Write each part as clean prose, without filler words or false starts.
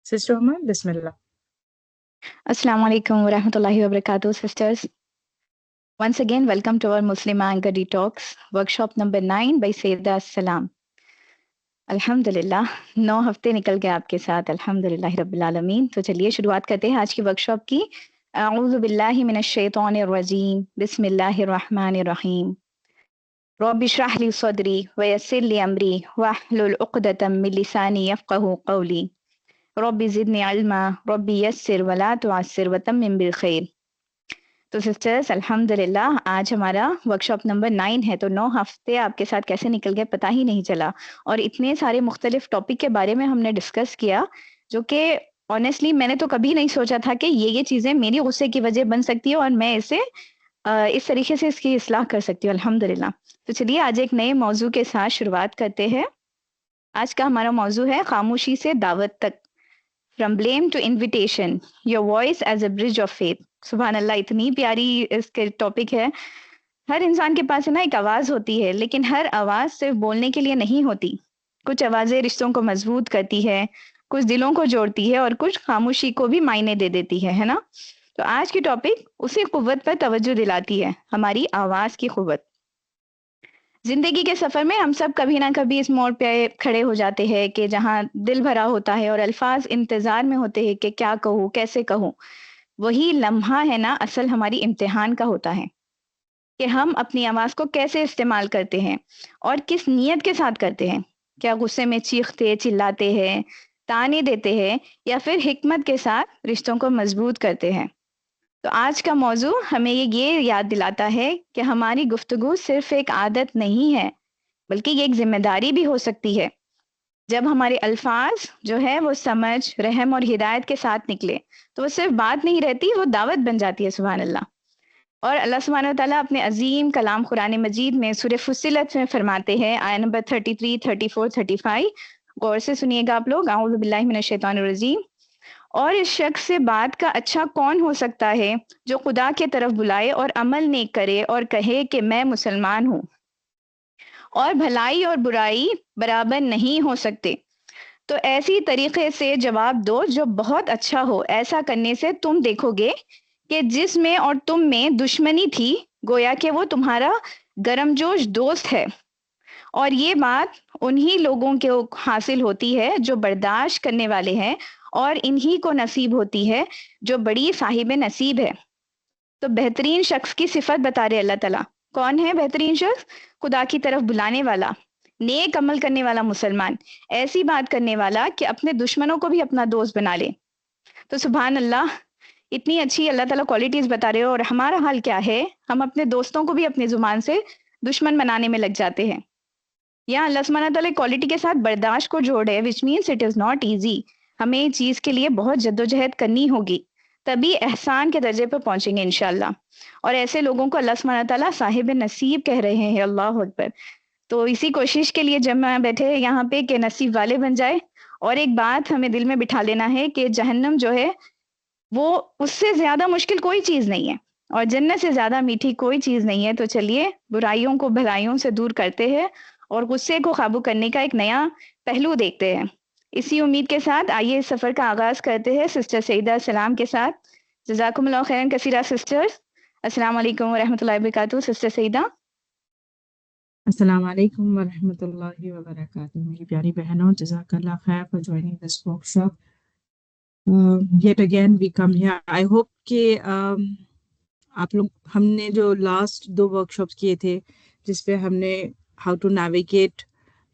Sister Huma, Bismillah. Assalamu alaikum wa rahmatullahi wa barakatuh, sisters. Once again, welcome to our Muslim Anchor Detox, workshop number 9 by Sayyida Salam. अल्हम्दुलिल्लाह 9 हफ्ते निकल गए आपके साथ, अल्हम्दुलिल्लाह रब्बिल आलमीन। तो चलिए शुरुआत करते हैं आज की वर्कशॉप की। अऊज़ु बिल्लाहि मिनश शैतानिर रजीम, बिस्मिल्लाहिर रहमानिर रहीम। रब्बि इश्रह ली सदरी व यस्सिर ली अमरी वहलुल उक़दतम मिन लिसानी यफ़क़हू क़ौली। रब्बि ज़िदनी इल्मा, रब्बि यस्सिर व ला तुअस्सिर व तम्मिम बिल खैर। तो सिस्टर्स अल्हम्दुलिल्लाह आज हमारा वर्कशॉप नंबर 9 है। तो 9 हफ्ते आपके साथ कैसे निकल गए पता ही नहीं चला, और इतने सारे मुख्तलिफ टॉपिक के बारे में हमने डिस्कस किया, जो कि ऑनेस्टली मैंने तो कभी नहीं सोचा था कि ये चीज़ें मेरी गुस्से की वजह बन सकती है और मैं इसे इस तरीके से इसकी इस्लाह कर सकती हूँ, अल्हम्दुलिल्लाह। तो चलिए आज एक नए मौजू के साथ शुरुआत करते हैं। आज का हमारा मौजू है खामोशी से दावत तक, from blame to invitation, your voice as a bridge of faith. सुभान अल्लाह, इतनी प्यारी इसके टॉपिक है। हर इंसान के पास है ना एक आवाज होती है, लेकिन हर आवाज सिर्फ बोलने के लिए नहीं होती। कुछ आवाजें रिश्तों को मजबूत करती है, कुछ दिलों को जोड़ती है और कुछ खामोशी को भी मायने दे देती है ना। तो आज की टॉपिक उसी कुव्वत पर तवज्जो दिलाती है, हमारी आवाज की कुव्वत। जिंदगी के सफर में हम सब कभी ना कभी इस मोड़ पे खड़े हो जाते हैं कि जहाँ दिल भरा होता है और अल्फाज इंतजार में होते हैं कि क्या कहूँ, कैसे कहूँ। वही लम्हा है ना असल हमारी इम्तिहान का होता है, कि हम अपनी आवाज को कैसे इस्तेमाल करते हैं और किस नीयत के साथ करते हैं। क्या गुस्से में चीखते चिल्लाते हैं, ताने देते हैं, या फिर हिकमत के साथ रिश्तों को मजबूत करते हैं। तो आज का मौजू हमें ये याद दिलाता है कि हमारी गुफ्तगू सिर्फ एक आदत नहीं है, बल्कि ये एक जिम्मेदारी भी हो सकती है। जब हमारे अल्फाज जो है वो समझ, रहम और हिदायत के साथ निकले, तो वो सिर्फ बात नहीं रहती, वो दावत बन जाती है। सुभान अल्लाह। और अल्लाह सुब्हानहू व तआला अपने अजीम कलाम कुरान मजीद में सूरह फुस्सिलत में फरमाते हैं, आयत नंबर 33, 34, 35। गौर से सुनिएगा आप लोग। आऊज़ु बिल्लाहि मिनश शैतानिर रजीम। और इस शख्स से बात का अच्छा कौन हो सकता है जो खुदा के तरफ बुलाए और अमल नेक करे और कहे कि मैं मुसलमान हूँ। और भलाई और बुराई बराबर नहीं हो सकते, तो ऐसी तरीके से जवाब दो जो बहुत अच्छा हो। ऐसा करने से तुम देखोगे कि जिसमें और तुम में दुश्मनी थी, गोया कि वो तुम्हारा गर्मजोश दोस्त है। और ये बात उन्हीं लोगों को हासिल होती है जो बर्दाश्त करने वाले हैं, और इन्हीं को नसीब होती है जो बड़ी साहिब नसीब है। तो बेहतरीन शख्स की सिफत बता रहे अल्लाह ताला। कौन है बेहतरीन शख्स? खुदा की तरफ बुलाने वाला, नेक अमल करने वाला मुसलमान, ऐसी बात करने वाला कि अपने दुश्मनों को भी अपना दोस्त बना ले। तो सुभान अल्लाह, इतनी अच्छी अल्लाह ताला क्वालिटीज बता रहे हो, और हमारा हाल क्या है? हम अपने दोस्तों को भी अपनी जुबान से दुश्मन बनाने में लग जाते हैं। यहाँ अल्लाह सुब्हानहू व तआला क्वालिटी के साथ बर्दाश्त को जोड़े, which means it is not easy. हमें चीज़ के लिए बहुत जद्दोजहद करनी होगी, तभी एहसान के दर्जे पर पहुंचेंगे इंशाल्लाह। और ऐसे लोगों को अल्लाह सुब्हानहू व तआला साहिब नसीब कह रहे हैं। अल्लाह अकबर। तो इसी कोशिश के लिए जब मैं बैठे यहाँ पे कि नसीब वाले बन जाए। और एक बात हमें दिल में बिठा लेना है कि जहन्नम जो है वो उससे ज़्यादा मुश्किल कोई चीज़ नहीं है, और जन्नत से ज़्यादा मीठी कोई चीज़ नहीं है। तो चलिए बुराइयों को भलाइयों से दूर करते हैं और गुस्से को काबू करने का एक नया पहलू देखते हैं। इसी उम्मीद के साथ आइए इस सफ़र का आगाज़ करते हैं सिस्टर सईदा सलाम के साथ। जज़ाकुमुल्लाह खैरन कसीरा सिस्टर्स। अस्सलाम वालेकुम व रहमतुल्लाहि व बरकातहू। Sister Saeeda. Assalamu alaikum wa rahmatullahi wa barakatuh. मेरी प्यारी बहनों, जज़ाकल्लाह खैर for joining this workshop. Yet again we come here. I hope कि आप लोग, हमने जो लास्ट 2 वर्कशॉप्स किए थे जिसपे हमने how to navigate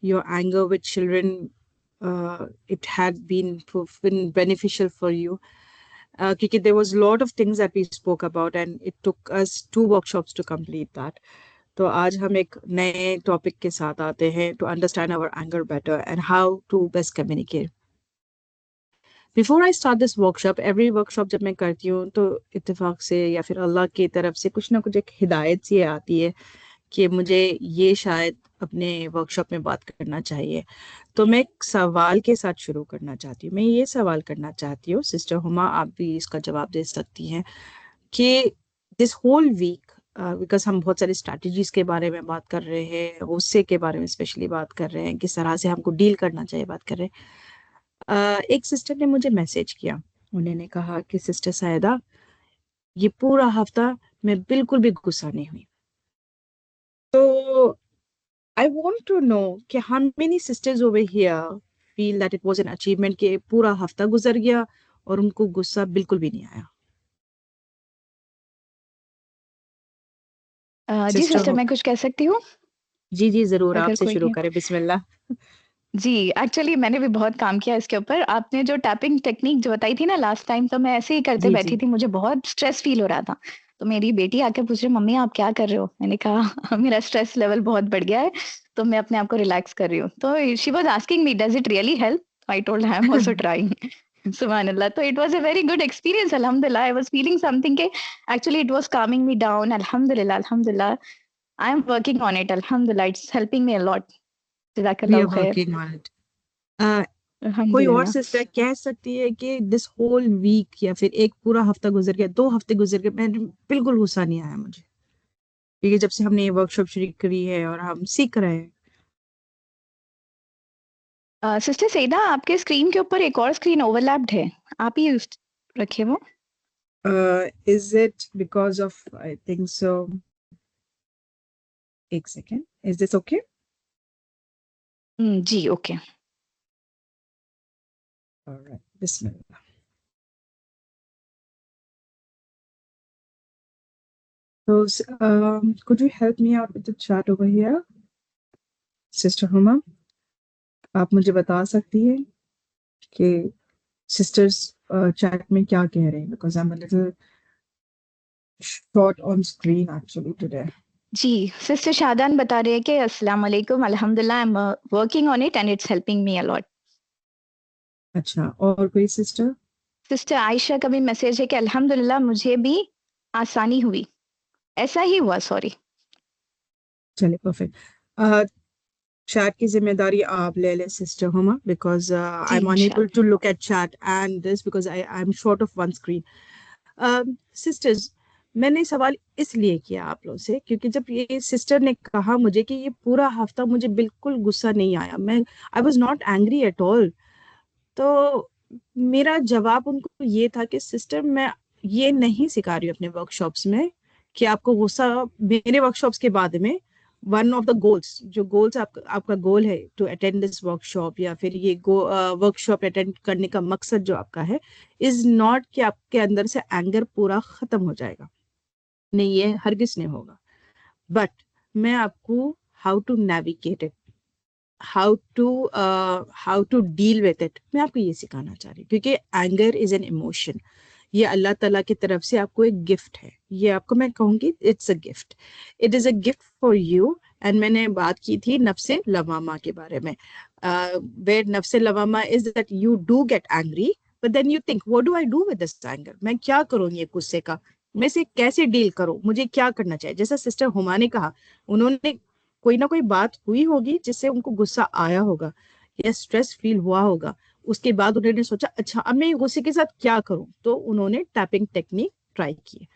your anger with children, it had been beneficial for you. क्योंकि there was a lot of things that we spoke about and it took us 2 workshops to complete that. तो आज हम एक नए topic के साथ आते हैं to understand our anger better and how to best communicate. Before I start this workshop, every workshop जब मैं करती हूँ तो इत्तेफाक से या फिर अल्लाह की तरफ से कुछ ना कुछ एक हिदायत सी आती है कि मुझे ये शायद अपने वर्कशॉप में बात करना चाहिए। तो मैं एक सवाल के साथ शुरू करना चाहती हूँ। मैं ये सवाल करना चाहती हूँ, सिस्टर हुमा आप भी इसका जवाब दे सकती हैं, कि दिस होल वीक बिकॉज हम बहुत सारी स्ट्रैटेजीज के बारे में बात कर रहे हैं, गुस्से के बारे में स्पेशली बात कर रहे हैं, किस तरह से हमको डील करना चाहिए बात कर रहे हैं। एक सिस्टर ने मुझे मैसेज किया, उन्होंने कहा कि सिस्टर सायदा, ये पूरा हफ्ता मैं बिल्कुल भी गुस्सा नहीं हुई। तो आई वांट टू नो कि how many sisters over here feel that it was an achievement कि पूरा हफ्ता गुजर गया और उनको गुस्सा बिल्कुल भी नहीं आया। जी सिस्टर सिस्टर, हो? मैं कुछ कह सकती हूँ जी जी जरूर, अगर आपसे कोई शुरू नहीं। करें, बिस्मिल्लाह। जी, एक्चुअली मैंने भी बहुत काम किया इसके ऊपर। आपने जो टैपिंग टेक्निक जो बताई थी ना लास्ट टाइम, तो मैं ऐसे ही करते जी बैठी जी। थी, मुझे बहुत स्ट्रेस फील हो रहा था। तो मेरी बेटी आके पूछ रही, मम्मी आप क्या कर रहे हो? मैंने कहा मेरा स्ट्रेस लेवल बहुत बढ़ गया है, तो मैं अपने आप को रिलैक्स कर रही हूँ। तो she was asking me does it really help? I told I am also trying. सुभान अल्लाह। तो it was a very good experience, अल्हम्दुलिल्लाह। आई वाज फीलिंग समथिंग के actually it was calming me down. अल्हम्दुलिल्लाह, अल्हम्दुलिल्लाह। I am working on it, अल्हम्दुलिल्लाह। It's helping me a lot. We are जज़ाकल्लाहु खैर। Working on it. कोई और अल्हम्दुलिल्लाह। सिस्टर कह सकती है कि दिस होल वीक या फिर एक पूरा हफ्ता गुजर गया, 2 हफ्ते गुजर गए, मैंने बिल्कुल गुस्सा नहीं आया मुझे, क्योंकि जब से हमने ये वर्कशॉप शुरू करी है और हम सीख रहे हैं। सिस्टर सईदा, आपके स्क्रीन के ऊपर एक और स्क्रीन ओवरलैप्ड है, आप ही रखे वो। Is it because of, I think so, एक सेकेंड, इज दिस ओके? जी ओके। ऑलराइट, बिस्मिल्लाह। So, could you help me out with the chat over here, Sister Huma? आप मुझे बता सकती हैं कि सिस्टर्स चैट में क्या कह रहे हैं, because I'm a little short on screen actually today. जी, सिस्टर शादान बता रहे हैं कि अस्सलाम वालेकुम, अल्हम्दुलिल्लाह, I am working on it and it's helping me a lot. अच्छा, और कोई सिस्टर? सिस्टर आयशा का भी मैसेज है कि अल्हम्दुलिल्लाह मुझे भी आसानी हुई, ऐसा ही हुआ, सॉरी। चलिए, परफेक्ट। चैट की जिम्मेदारी आप ले लें सिस्टर हुमा, बिकॉज आई जी एम अनएबल इंशाल्लाह। To look at chat and this, because I am short of one screen. Sisters, मैंने सवाल इसलिए किया आप लोग से क्योंकि जब ये सिस्टर ने कहा मुझे कि ये पूरा हफ्ता मुझे बिल्कुल गुस्सा नहीं आया, मैं I was not angry at all, तो मेरा जवाब उनको ये था कि सिस्टर, मैं ये नहीं सिखा रही हूँ अपने वर्कशॉप्स में कि आपको गुस्सा, मेरे वर्कशॉप्स के बाद में वन ऑफ द गोल्स, जो गोल्स आपका गोल है टू अटेंड दिस वर्कशॉप या फिर ये वर्कशॉप अटेंड करने का मकसद जो आपका है, इज नॉट कि आपके अंदर से एंगर पूरा खत्म हो जाएगा, नहीं, ये हरगिज नहीं होगा। बट मैं आपको how to navigate it, how to deal with it, मैं आपको ये सिखाना चाह रही हूँ, क्योंकि एंगर इज एन इमोशन, ये अल्लाह ताला की तरफ से आपको एक गिफ्ट है, ये आपको मैं कहूंगी it's a gift, it is a gift for you. And मैंने बात की थी नफ्से लवामा के बारे में, वेयर नफ्से लवामा is that you do get angry, but then you think what do I do with this anger, मैं क्या करूँ ये गुस्से का, मैं इसे कैसे डील करूं, मुझे क्या करना चाहिए। जैसा सिस्टर हुमा ने कहा, उन्होंने कोई ना कोई बात हुई होगी जिससे उनको गुस्सा आया होगा या स्ट्रेस फील हुआ होगा, उसके बाद उन्होंने सोचा अच्छा अब मैं गुस्से के साथ क्या करूं, तो उन्होंने टैपिंग टेक्निक ट्राई की।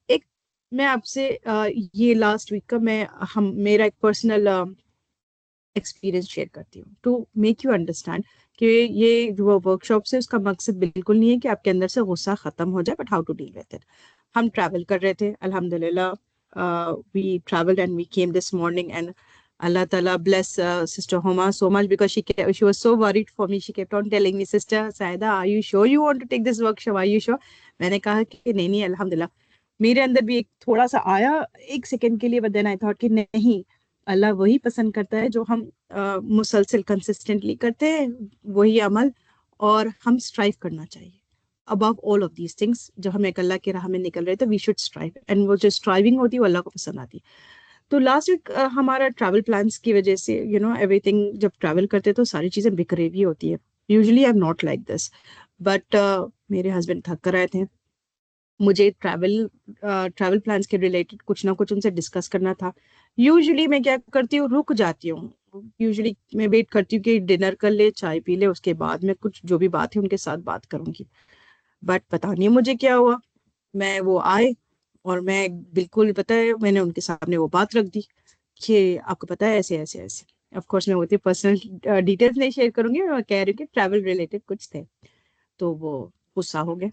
एक, मैं आपसे ये लास्ट वीक का मैं हम मेरा एक पर्सनल एक्सपीरियंस शेयर करती हूँ टू मेक यू अंडरस्टैंड कि ये जो वर्कशॉप है उसका मकसद बिल्कुल नहीं है कि आपके अंदर से गुस्सा खत्म हो जाए, but how to deal with it. हम ट्रैवल कर रहे थे, अल्हम्दुलिल्लाह, we travelled and we came this morning, and Allah Ta'ala bless Sister Homa so much because she was so worried for me. She kept on telling me, Sister Saida, are you sure you want to take this workshop? Are you sure? मैंने कहा कि नहीं नहीं, अल्हम्दुलिल्लाह। मेरे अंदर भी एक थोड़ा सा आया एक सेकंड के लिए, बट देन आई थॉट कि नहीं, अल्लाह वही पसंद करता है जो हम मुसलसल कंसिस्टेंटली करते हैं, वही अमल, और हम स्ट्राइव करना चाहिए above all of these things. जब हम एक अल्लाह की राह में निकल रहे हैं तो वी शुड स्ट्राइव, एंड वो जो स्ट्राइविंग होती है वो अल्लाह को पसंद आती है। तो लास्ट वीक हमारा ट्रैवल प्लान्स की वजह से एवरीथिंग, जब ट्रैवल करते हैं तो सारी चीजें बिखरी हुई होती है। Usually I am not like this, but मेरे हस्बैंड थक कर आए थे, मुझे ट्रैवल प्लान्स के रिलेटेड कुछ ना कुछ उनसे डिस्कस करना था। यूजुअली मैं क्या करती हूँ, रुक जाती हूँ, यूजुअली मैं वेट करती हूँ कि डिनर कर ले, चाय पी ले, उसके बाद में कुछ जो भी बात है उनके साथ बात करूंगी। बट पता नहीं मुझे क्या हुआ, मैं वो आए और मैं बिल्कुल, पता है, मैंने उनके सामने वो बात रख दी कि आपको पता है ऐसे ऐसे ऐसे। ऑफ कोर्स मैं होती पर्सनल डिटेल्स नहीं शेयर करूंगी, मैं कह रही हूँ कि ट्रैवल रिलेटेड कुछ थे। तो वो गुस्सा हो गए।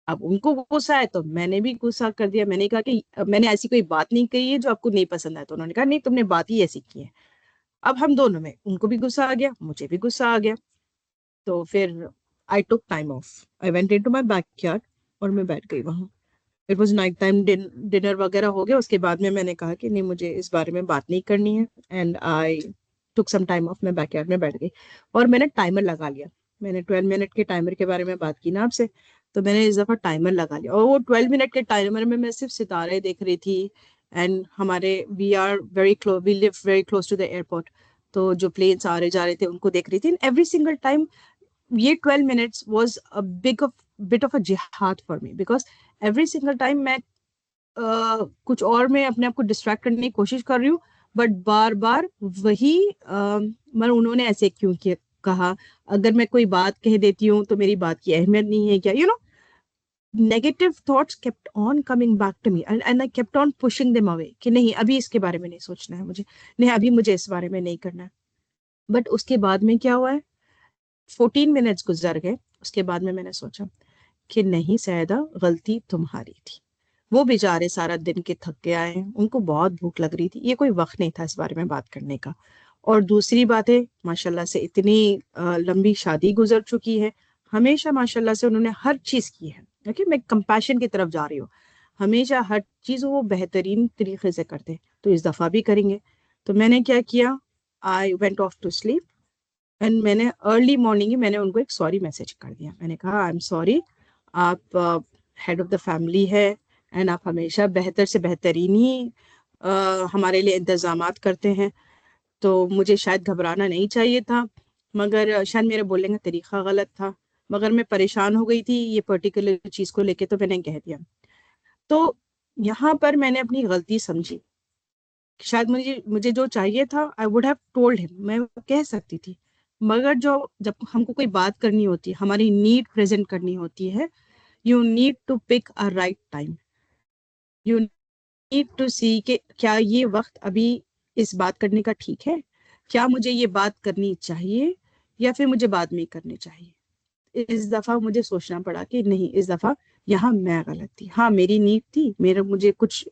अब उनको गुस्सा है तो मैंने भी गुस्सा कर दिया। मैंने कहा कि मैंने ऐसी कोई बात नहीं कही है जो आपको नहीं पसंद है। तो उन्होंने कहा नहीं, तुमने बात ही ऐसी की है। अब हम दोनों में, उनको भी गुस्सा आ गया, मुझे भी गुस्सा आ गया। तो फिर I took time off, I went into my backyard और मैं बैठ गई वहां। It was night time, dinner वगैरह हो गया। उसके बाद में मैंने कहा कि नहीं, मुझे इस बारे में बात नहीं करनी है। And I took some time off, मैं बैकयार्ड में बैठ गई और मैंने टाइमर लगा लिया। मैंने 12 मिनट के टाइमर के बारे में बात की ना आपसे, तो मैंने इस दफा टाइमर लगा लिया। और वो 12 मिनट के टाइमर में मैं सिर्फ सितारे देख रही थी। एंड हमारे we are very close, we live very close to the airport. तो जो प्लेन्स आ रहे जा रहे थे उनको देख रही थी एवरी सिंगल टाइम। ये 12 minutes was a bit of a jihad for me because every single time मैं कुछ और मैं अपने आप को डिस्ट्रैक्ट करने की कोशिश कर रही हूँ, बट बार बार वही मतलब उन्होंने ऐसे क्यों किया, कहा, अगर मैं कोई बात कह देती हूँ तो मेरी बात की अहमियत नहीं है क्या, negative thoughts kept on coming back to me and I kept on pushing them away कि नहीं, अभी इसके बारे में नहीं सोचना है मुझे, नहीं अभी मुझे इस बारे में नहीं करना है। बट उसके बाद में क्या हुआ है, 14 मिनट्स गुजर गए। उसके बाद में मैंने सोचा कि नहीं सैयदा, गलती तुम्हारी थी। वो बेचारे सारा दिन के थक के आए हैं, उनको बहुत भूख लग रही थी, ये कोई वक्त नहीं था इस बारे में बात करने का। और दूसरी बात है, माशाल्लाह से इतनी लंबी शादी गुजर चुकी है, हमेशा माशाल्लाह से उन्होंने हर चीज की है। ओके, मैं कंपैशन की तरफ जा रही हूँ, हमेशा हर चीज वो बेहतरीन तरीके से करते हैं, तो इस दफा भी करेंगे। तो मैंने क्या किया, I went off to sleep and मैंने अर्ली मॉर्निंग ही मैंने उनको एक सॉरी मैसेज कर दिया। मैंने कहा आई एम सॉरी, आप हेड ऑफ द फैमिली है एंड आप हमेशा बेहतर से बेहतरीन ही हमारे लिए इंतजामात करते हैं। तो मुझे शायद घबराना नहीं चाहिए था, मगर शायद मेरे बोलने का तरीका गलत था, मगर मैं परेशान हो गई थी ये पर्टिकुलर चीज को लेके, तो मैंने कह दिया। तो यहाँ पर मैंने अपनी गलती समझी। शायद मुझे मुझे जो चाहिए था, I would have told him, मैं कह सकती थी। मगर जो जब हमको कोई बात करनी होती है, हमारी नीड प्रेजेंट करनी होती है, you need to pick a right time, you need to see कि क्या ये वक्त अभी इस बात करने का ठीक है, क्या मुझे ये बात करनी चाहिए या फिर मुझे बाद में करनी चाहिए। इस दफा मुझे सोचना पड़ा कि नहीं, इस दफा यहाँ मैं गलत थी। हाँ, मेरी नीड थी, मेरा मुझे कुछ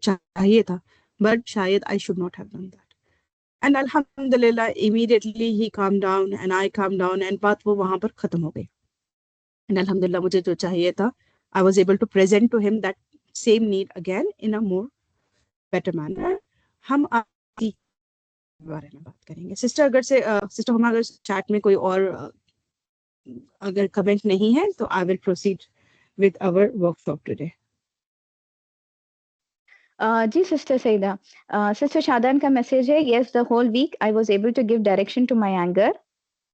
चाहिए था, बट शायद I should not have done that. And अल्हम्दुलिल्लाह इमीडिएटली ही काम डाउन एंड आई काम डाउन एंड बात वो वहां पर खत्म हो गई। एंड अल्हम्दुलिल्लाह मुझे जो चाहिए था, I was able to present to him that same need again in a more better manner. हम आपकी बारे में बात करेंगे सिस्टर, सिस्टर हम अगर चैट में कोई और अगर कमेंट नहीं है तो I will proceed with our workshop today. जी सिस्टर सईदा, सिस्टर शादान का मैसेज है, yes the whole week I was able to give direction to my anger,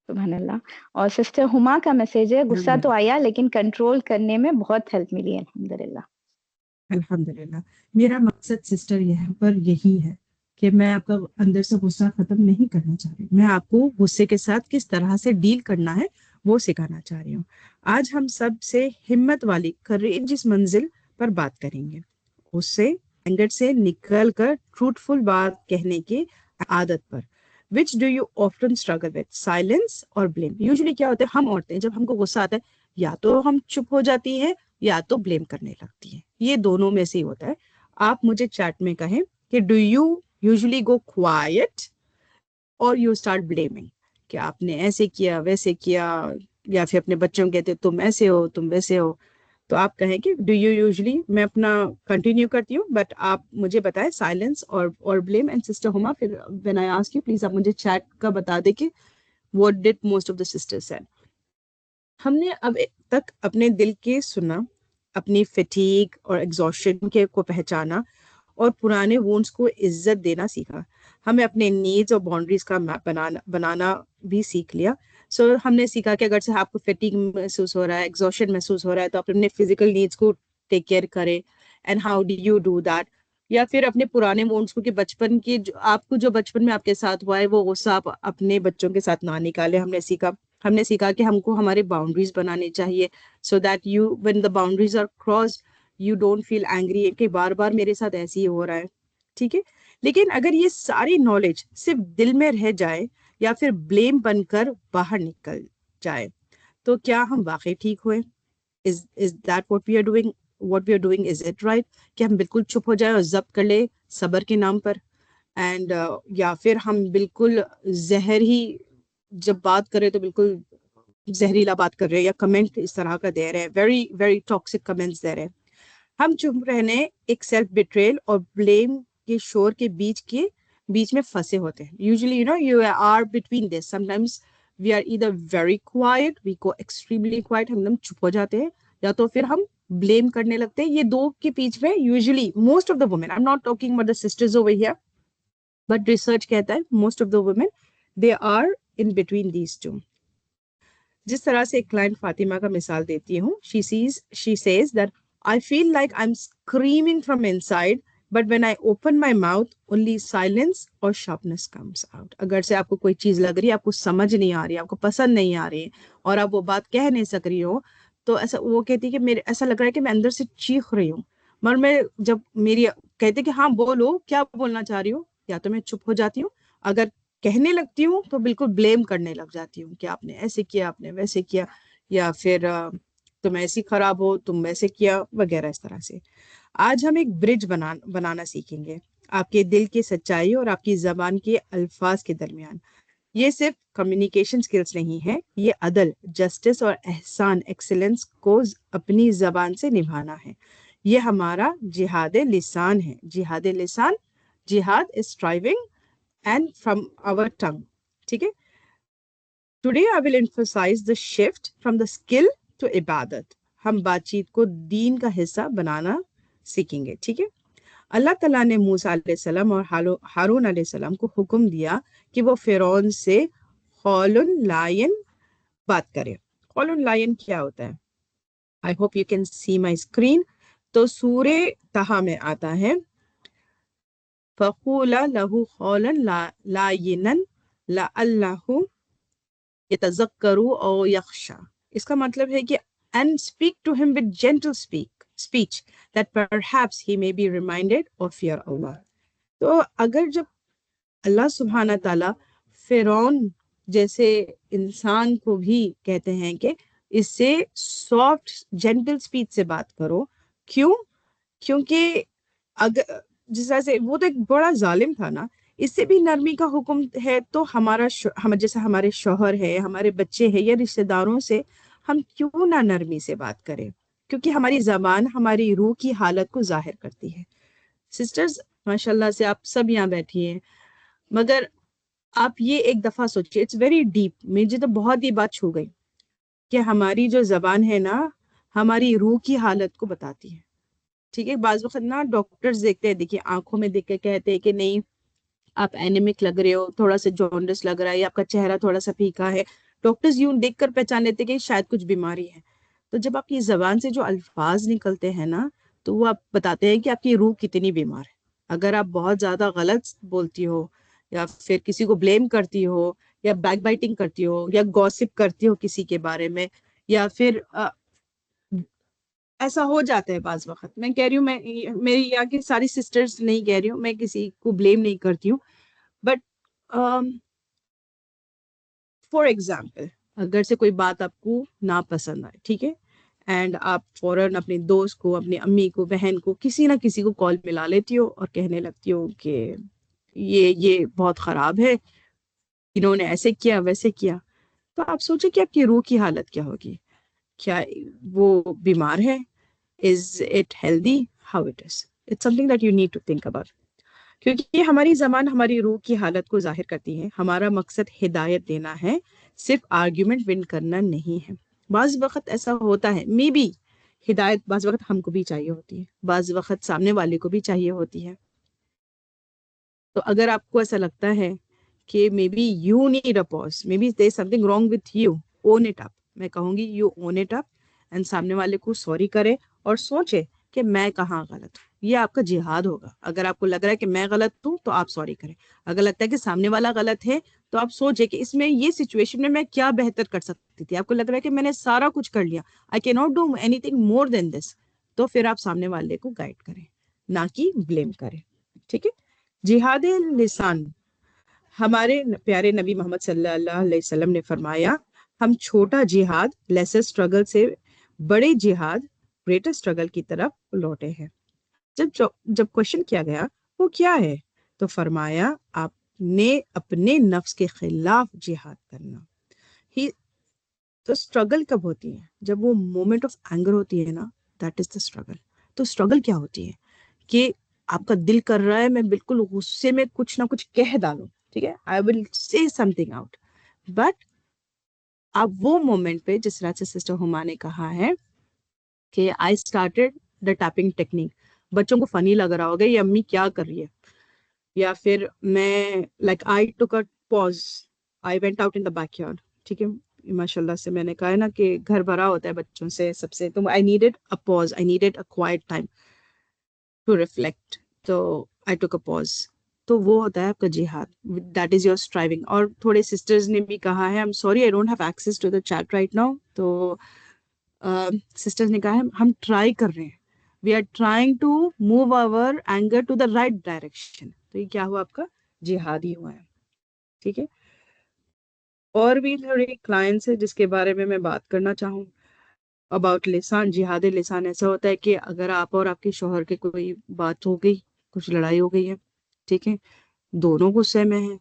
सुभान अल्लाह। और सिस्टर हुमा का मैसेज है, गुस्सा तो आया लेकिन कंट्रोल करने में बहुत हेल्प मिली, अल्हम्दुलिल्लाह। अल्हम्दुलिल्लाह। मेरा मकसद सिस्टर यहाँ पर यही है कि मैं आपका अंदर से गुस्सा खत्म नहीं करना चाह रही, मैं आपको गुस्से के साथ किस तरह से डील करना है वो सिखाना चाह रही हूँ। आज हम सब से हिम्मत वाली करेजियस मंजिल पर बात करेंगे, उससे एंगर से निकल कर ट्रूथफुल बात कहने की आदत पर। Which do you often struggle with, silence और ब्लेम। यूजुअली क्या होता है, हम औरतें जब हमको गुस्सा आता है, या तो हम चुप हो जाती है या तो ब्लेम करने लगती है, ये दोनों में से ही होता है। आप मुझे चैट में कहें कि do you usually go quite और यू स्टार्ट ब्लेमिंग, कि आपने ऐसे किया वैसे किया, या फिर अपने बच्चों को कहते तुम ऐसे हो तुम वैसे हो। तो आप कहें कि डू यू यूजुअली, मैं अपना कंटिन्यू करती हूँ, बट आप मुझे बताएं साइलेंस और ब्लेम। एंड सिस्टर हुमा, फिर when I ask you please आप मुझे चैट का बता दें कि what did most of the sisters said. हमने अब तक अपने दिल के सुना, अपनी फटीग और एग्जॉस्शन के को पहचाना और पुराने वोन्स को इज्जत देना सीखा। हमें अपने नीड्स और बाउंड्रीज का मैप बनाना भी सीख लिया। हमने सीखा कि अगर से आपको फटीग महसूस हो रहा है, एग्जॉशन महसूस हो रहा है, तो आप अपने फिजिकल नीड्स को टेक केयर करें। And how do you do that. या फिर अपने पुराने वोन्स को, कि बचपन की आपको जो बचपन में आपके साथ हुआ है वो गुस्सा आप अपने बच्चों के साथ ना निकाले। हमने सीखा कि हमको हमारे बाउंड्रीज बनाने चाहिए, so that you when the boundaries are crossed you don't feel angry कि बार बार मेरे साथ ऐसे ही हो रहा है। ठीक है। लेकिन अगर ये सारी नॉलेज सिर्फ दिल में रह जाए या फिर ब्लेम बनकर बाहर निकल जाए, तो क्या हम वाकई ठीक हुए? Is that what we are doing, is it right? कि हम बिल्कुल चुप हो जाए और जब्त कर ले सबर के नाम पर, एंड या फिर हम बिल्कुल जहर ही जब बात करें तो बिल्कुल जहरीला बात कर रहे हैं, या कमेंट इस तरह का दे रहे हैं, वेरी वेरी टॉक्सिक कमेंट्स दे रहे हैं। हम चुप रहने एक सेल्फ बिट्रेल और ब्लेम के शोर के बीच में फंसे होते हैं। Usually you are between this. Sometimes we are either very quiet, we go extremely quiet, हम एकदम चुप हो जाते हैं, या तो फिर हम ब्लेम करने लगते हैं। ये दो के बीच में usually most of the women, I am not talking about the sisters over here, but research कहता है most of the women they are in between these two. जिस तरह से एक क्लाइंट फातिमा का मिसाल देती हूँ, she says that I feel like I'm screaming from inside, but when I open my mouth, only silence or sharpness comes out. अगर से आपको कोई चीज लग रही है, आपको समझ नहीं आ रही है, आपको पसंद नहीं आ रही है, और आप वो बात कह नहीं सक रही हो, तो ऐसा वो कहती है कि मेरे ऐसा लग रहा है कि मैं अंदर से चीख रही हूँ। मगर मैं जब मेरी कहते कि हाँ बोलो, क्या बोलना चाह रही हो, या तो मैं चुप हो जाती हूँ। अगर कहने लगती हूँ तो बिल्कुल ब्लेम करने लग जाती हूँ कि आपने ऐसे किया, आपने वैसे किया, या फिर तुम ऐसी खराब हो, तुम वैसे किया, वगैरह इस तरह से। आज हम एक ब्रिज बनाना सीखेंगे आपके दिल की सच्चाई और आपकी जबान के अल्फाज के दरमियान। ये सिर्फ कम्युनिकेशन स्किल्स नहीं है, ये अदल, जस्टिस और एहसान, एक्सीलेंस को अपनी जबान से निभाना है। ये हमारा जिहाद लिसान है। जिहाद लिसान, जिहाद is striving and from our tongue. ठीक है। Today I will emphasize the shift from the skill to इबादत। हम बातचीत को दीन का हिस्सा बनाना सीखेंगे। ठीक है। अल्लाह ताला ने मूसा अलैहिस्सलाम और हारून अलैहिस्सलाम को हुक्म दिया कि वो फिरौन से कौलन लायन बात करे। कौलन लायन क्या होता है? I hope you can see my screen. तो सूरे तहा में आता है, फ़क़ूला लहू कौलन लायिनन लअल्लहु यतज़क्करु औ यख्शा। इसका मतलब है कि and speak to him with gentle speech that perhaps he may be reminded of fear Allah. तो अगर जब अल्लाह सुब्हाना ताला फिरौन जैसे इंसान को भी कहते हैं कि इससे सॉफ्ट जेंटल स्पीच से बात करो, क्यों? क्योंकि अगर जिस तरह से वो तो एक बड़ा जालिम था ना, इससे भी नरमी का हुक्म है, तो हम जैसे हमारे शौहर है, हमारे बच्चे हैं, या रिश्तेदारों से हम क्यों ना नरमी से बात करें? क्योंकि हमारी जबान हमारी रूह की हालत को जाहिर करती है। सिस्टर्स, माशाल्लाह से आप सब यहाँ बैठी हैं, मगर आप ये एक दफा सोचिए, इट्स वेरी डीप, मुझे तो बहुत ही बात छू गई कि हमारी जो जबान है ना, हमारी रूह की हालत को बताती है। ठीक है। बाज वक्त ना डॉक्टर्स देखते हैं, देखिए आंखों में देख के कहते हैं कि नहीं आप एनिमिक लग रहे हो, थोड़ा सा जॉन्डिस लग रहा है, या आपका चेहरा थोड़ा सा फीका है। डॉक्टर्स यूं देख कर पहचान लेते हैं कि शायद कुछ बीमारी है। तो जब आपकी जबान से जो अल्फाज निकलते हैं ना, तो वो आप बताते हैं कि आपकी रूह कितनी बीमार है। अगर आप बहुत ज्यादा गलत बोलती हो, या फिर किसी को ब्लेम करती हो, या बैक बाइटिंग करती हो, या गॉसिप करती हो किसी के बारे में, या फिर ऐसा हो जाता है बाज वक्त। मैं कह रही हूँ, मैं मेरी यहाँ की सारी सिस्टर्स नहीं कह रही हूँ, मैं किसी को ब्लेम नहीं करती हूँ, बट फॉर एग्जाम्पल अगर से कोई बात आपको ना पसंद आए, ठीक है, एंड आप फौरन अपने दोस्त को, अपनी अम्मी को, बहन को, किसी ना किसी को कॉल मिला लेती हो और कहने लगती हो कि ये बहुत खराब है, इन्होंने ऐसे किया वैसे किया। तो आप सोचो कि आपकी रूह की हालत क्या होगी? क्या वो बीमार है? Is it healthy? How it is? It's something that you need to think about. क्योंकि हमारी जबान हमारी रूह की हालत को जाहिर करती है। हमारा मकसद हिदायत देना है, सिर्फ आर्ग्यूमेंट विन करना नहीं है। बाज वक्त ऐसा होता है, मे बी हिदायत बाज वक्त हमको भी चाहिए होती है, बाज वक्त सामने वाले को भी चाहिए होती है। तो अगर आपको ऐसा लगता है कि maybe you need a pause, maybe there something wrong with you, own it up. मैं कहूंगी you own it up, and सामने वाले को सॉरी करे और सोचे कि मैं कहाँ गलत हूँ। ये आपका जिहाद होगा। अगर आपको लग रहा है कि मैं गलत हूँ तो आप सॉरी करें। अगर लगता है कि सामने वाला गलत है तो आप सोचे कि इसमें ये सिचुएशन में मैं क्या बेहतर कर सकती थी। आपको लग रहा है कि मैंने सारा कुछ कर लिया, I can not do anything more than this, तो फिर आप सामने वाले को गाइड करें, ना कि ब्लेम करें। ठीक है। जिहाद लिसान, हमारे प्यारे नबी मोहम्मद सल्लल्लाहु अलैहि वसल्लम ने फरमाया, हम छोटा जिहाद लेसर स्ट्रगल से बड़े जिहाद ग्रेटर स्ट्रगल की तरफ लौटे हैं। जब जब क्वेश्चन किया गया वो क्या है, तो फरमाया आपने अपने नफ्स के खिलाफ जिहाद करना ही। तो स्ट्रगल कब होती है? जब वो मोमेंट ऑफ एंगर होती है ना, दैट इज द स्ट्रगल। तो स्ट्रगल क्या होती है कि आपका दिल कर रहा है मैं बिल्कुल गुस्से में कुछ ना कुछ कह डालूं, ठीक है, I will say something out, but आप वो मोमेंट पे, जिस तरह से सिस्टर हुमा ने कहा है कि I started the tapping technique, बच्चों को फनी लग रहा होगा ये अम्मी क्या कर रही है, या फिर मैं like I took a pause, I went out in the backyard, ठीक है, माशाल्लाह से मैंने कहा है ना कि घर भरा होता है बच्चों से सबसे, तो I needed a pause, I needed a quiet time to reflect, तो आई टुक अ पॉज। तो वो होता है आपका जिहाद, दैट इज योर स्ट्राइविंग। और थोड़े सिस्टर्स ने भी कहा है, I am sorry I don't have access to the chat right now, तो सिस्टर्स ने कहा है हम ट्राई कर रहे हैं, we are trying to move our anger to the right direction. तो ये क्या हुआ, आपका जिहाद ही हुआ है, ठीक है। और भी थोड़े क्लाइंट्स है जिसके बारे में मैं बात करना चाहूँ अबाउट लिसान। जिहाद लिसान ऐसा होता है कि अगर आप और आपके शोहर के कोई बात हो गई, कुछ लड़ाई हो गई है, ठीक है, दोनों गुस्से में हैं,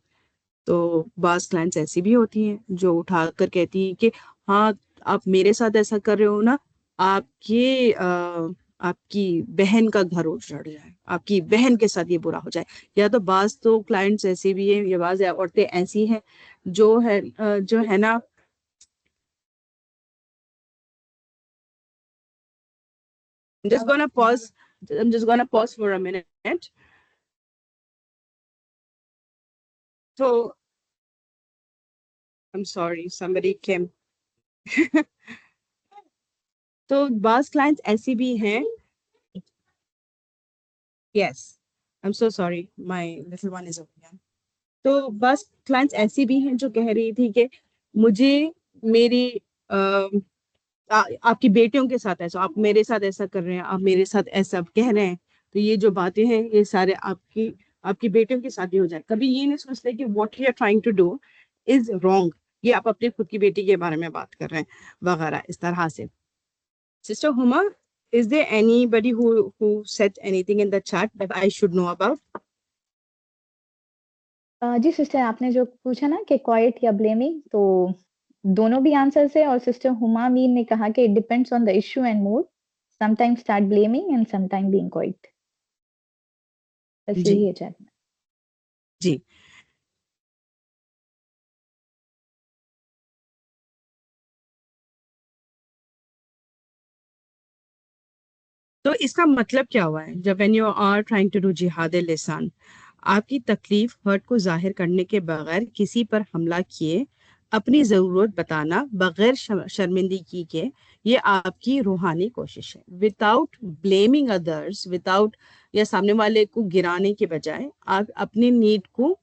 तो बास क्लाइंट्स ऐसी भी होती हैं जो उठा कर कहती हैं कि हाँ आप मेरे साथ ऐसा कर रहे हो ना, आपके आपकी बहन का घर उजड़ जाए, आपकी बहन के साथ ये बुरा हो जाए। या तो बास तो क्लाइंट्स ऐसे भी हैं, या बाज औरतें ऐसी हैं जो है ना, just gonna pause, I'm just gonna pause for a minute. So I'm sorry, somebody came. तो बास क्लाइंट्स ऐसी भी हैं, yes, I'm so sorry, my little one is over here. तो बस क्लाइंट्स ऐसी भी हैं जो कह रही थी कि मुझे मेरी आपकी बेटियों के साथ ऐसा, आप मेरे साथ ऐसा कर रहे हैं, आप मेरे साथ ऐसा कह रहे हैं, तो ये जो बातें हैं ये सारे आपकी आपकी बेटियों के साथ ही हो जाए। कभी ये नहीं सोचते कि what you are trying to do is wrong, ये आप अपनी खुद की बेटी के बारे में बात कर रहे हैं वगैरह इस तरह से। Sister Huma, is there anybody who said anything in the chat that I should know about? जी सिस्टर, आपने जो पूछा ना कि क्वाइट या ब्लेमिंग, तो दोनों भी आंसर्स है। और सिस्टर हुमा मीन ने कहा कि it depends on the issue and mood, sometimes start blaming and sometime being quite. बस जी यही है चैट में। जी। तो इसका मतलब क्या हुआ है, जब when you are trying to do जिहाद लिसान, आपकी तकलीफ हर्ट को जाहिर करने के बगैर किसी पर हमला किए, अपनी ज़रूरत बताना बगैर शर्मिंदगी के, ये आपकी रूहानी कोशिश है। विदाउट ब्लेमिंग अदर्स, विदाउट या सामने वाले को गिराने के बजाय आप अपनी नीड को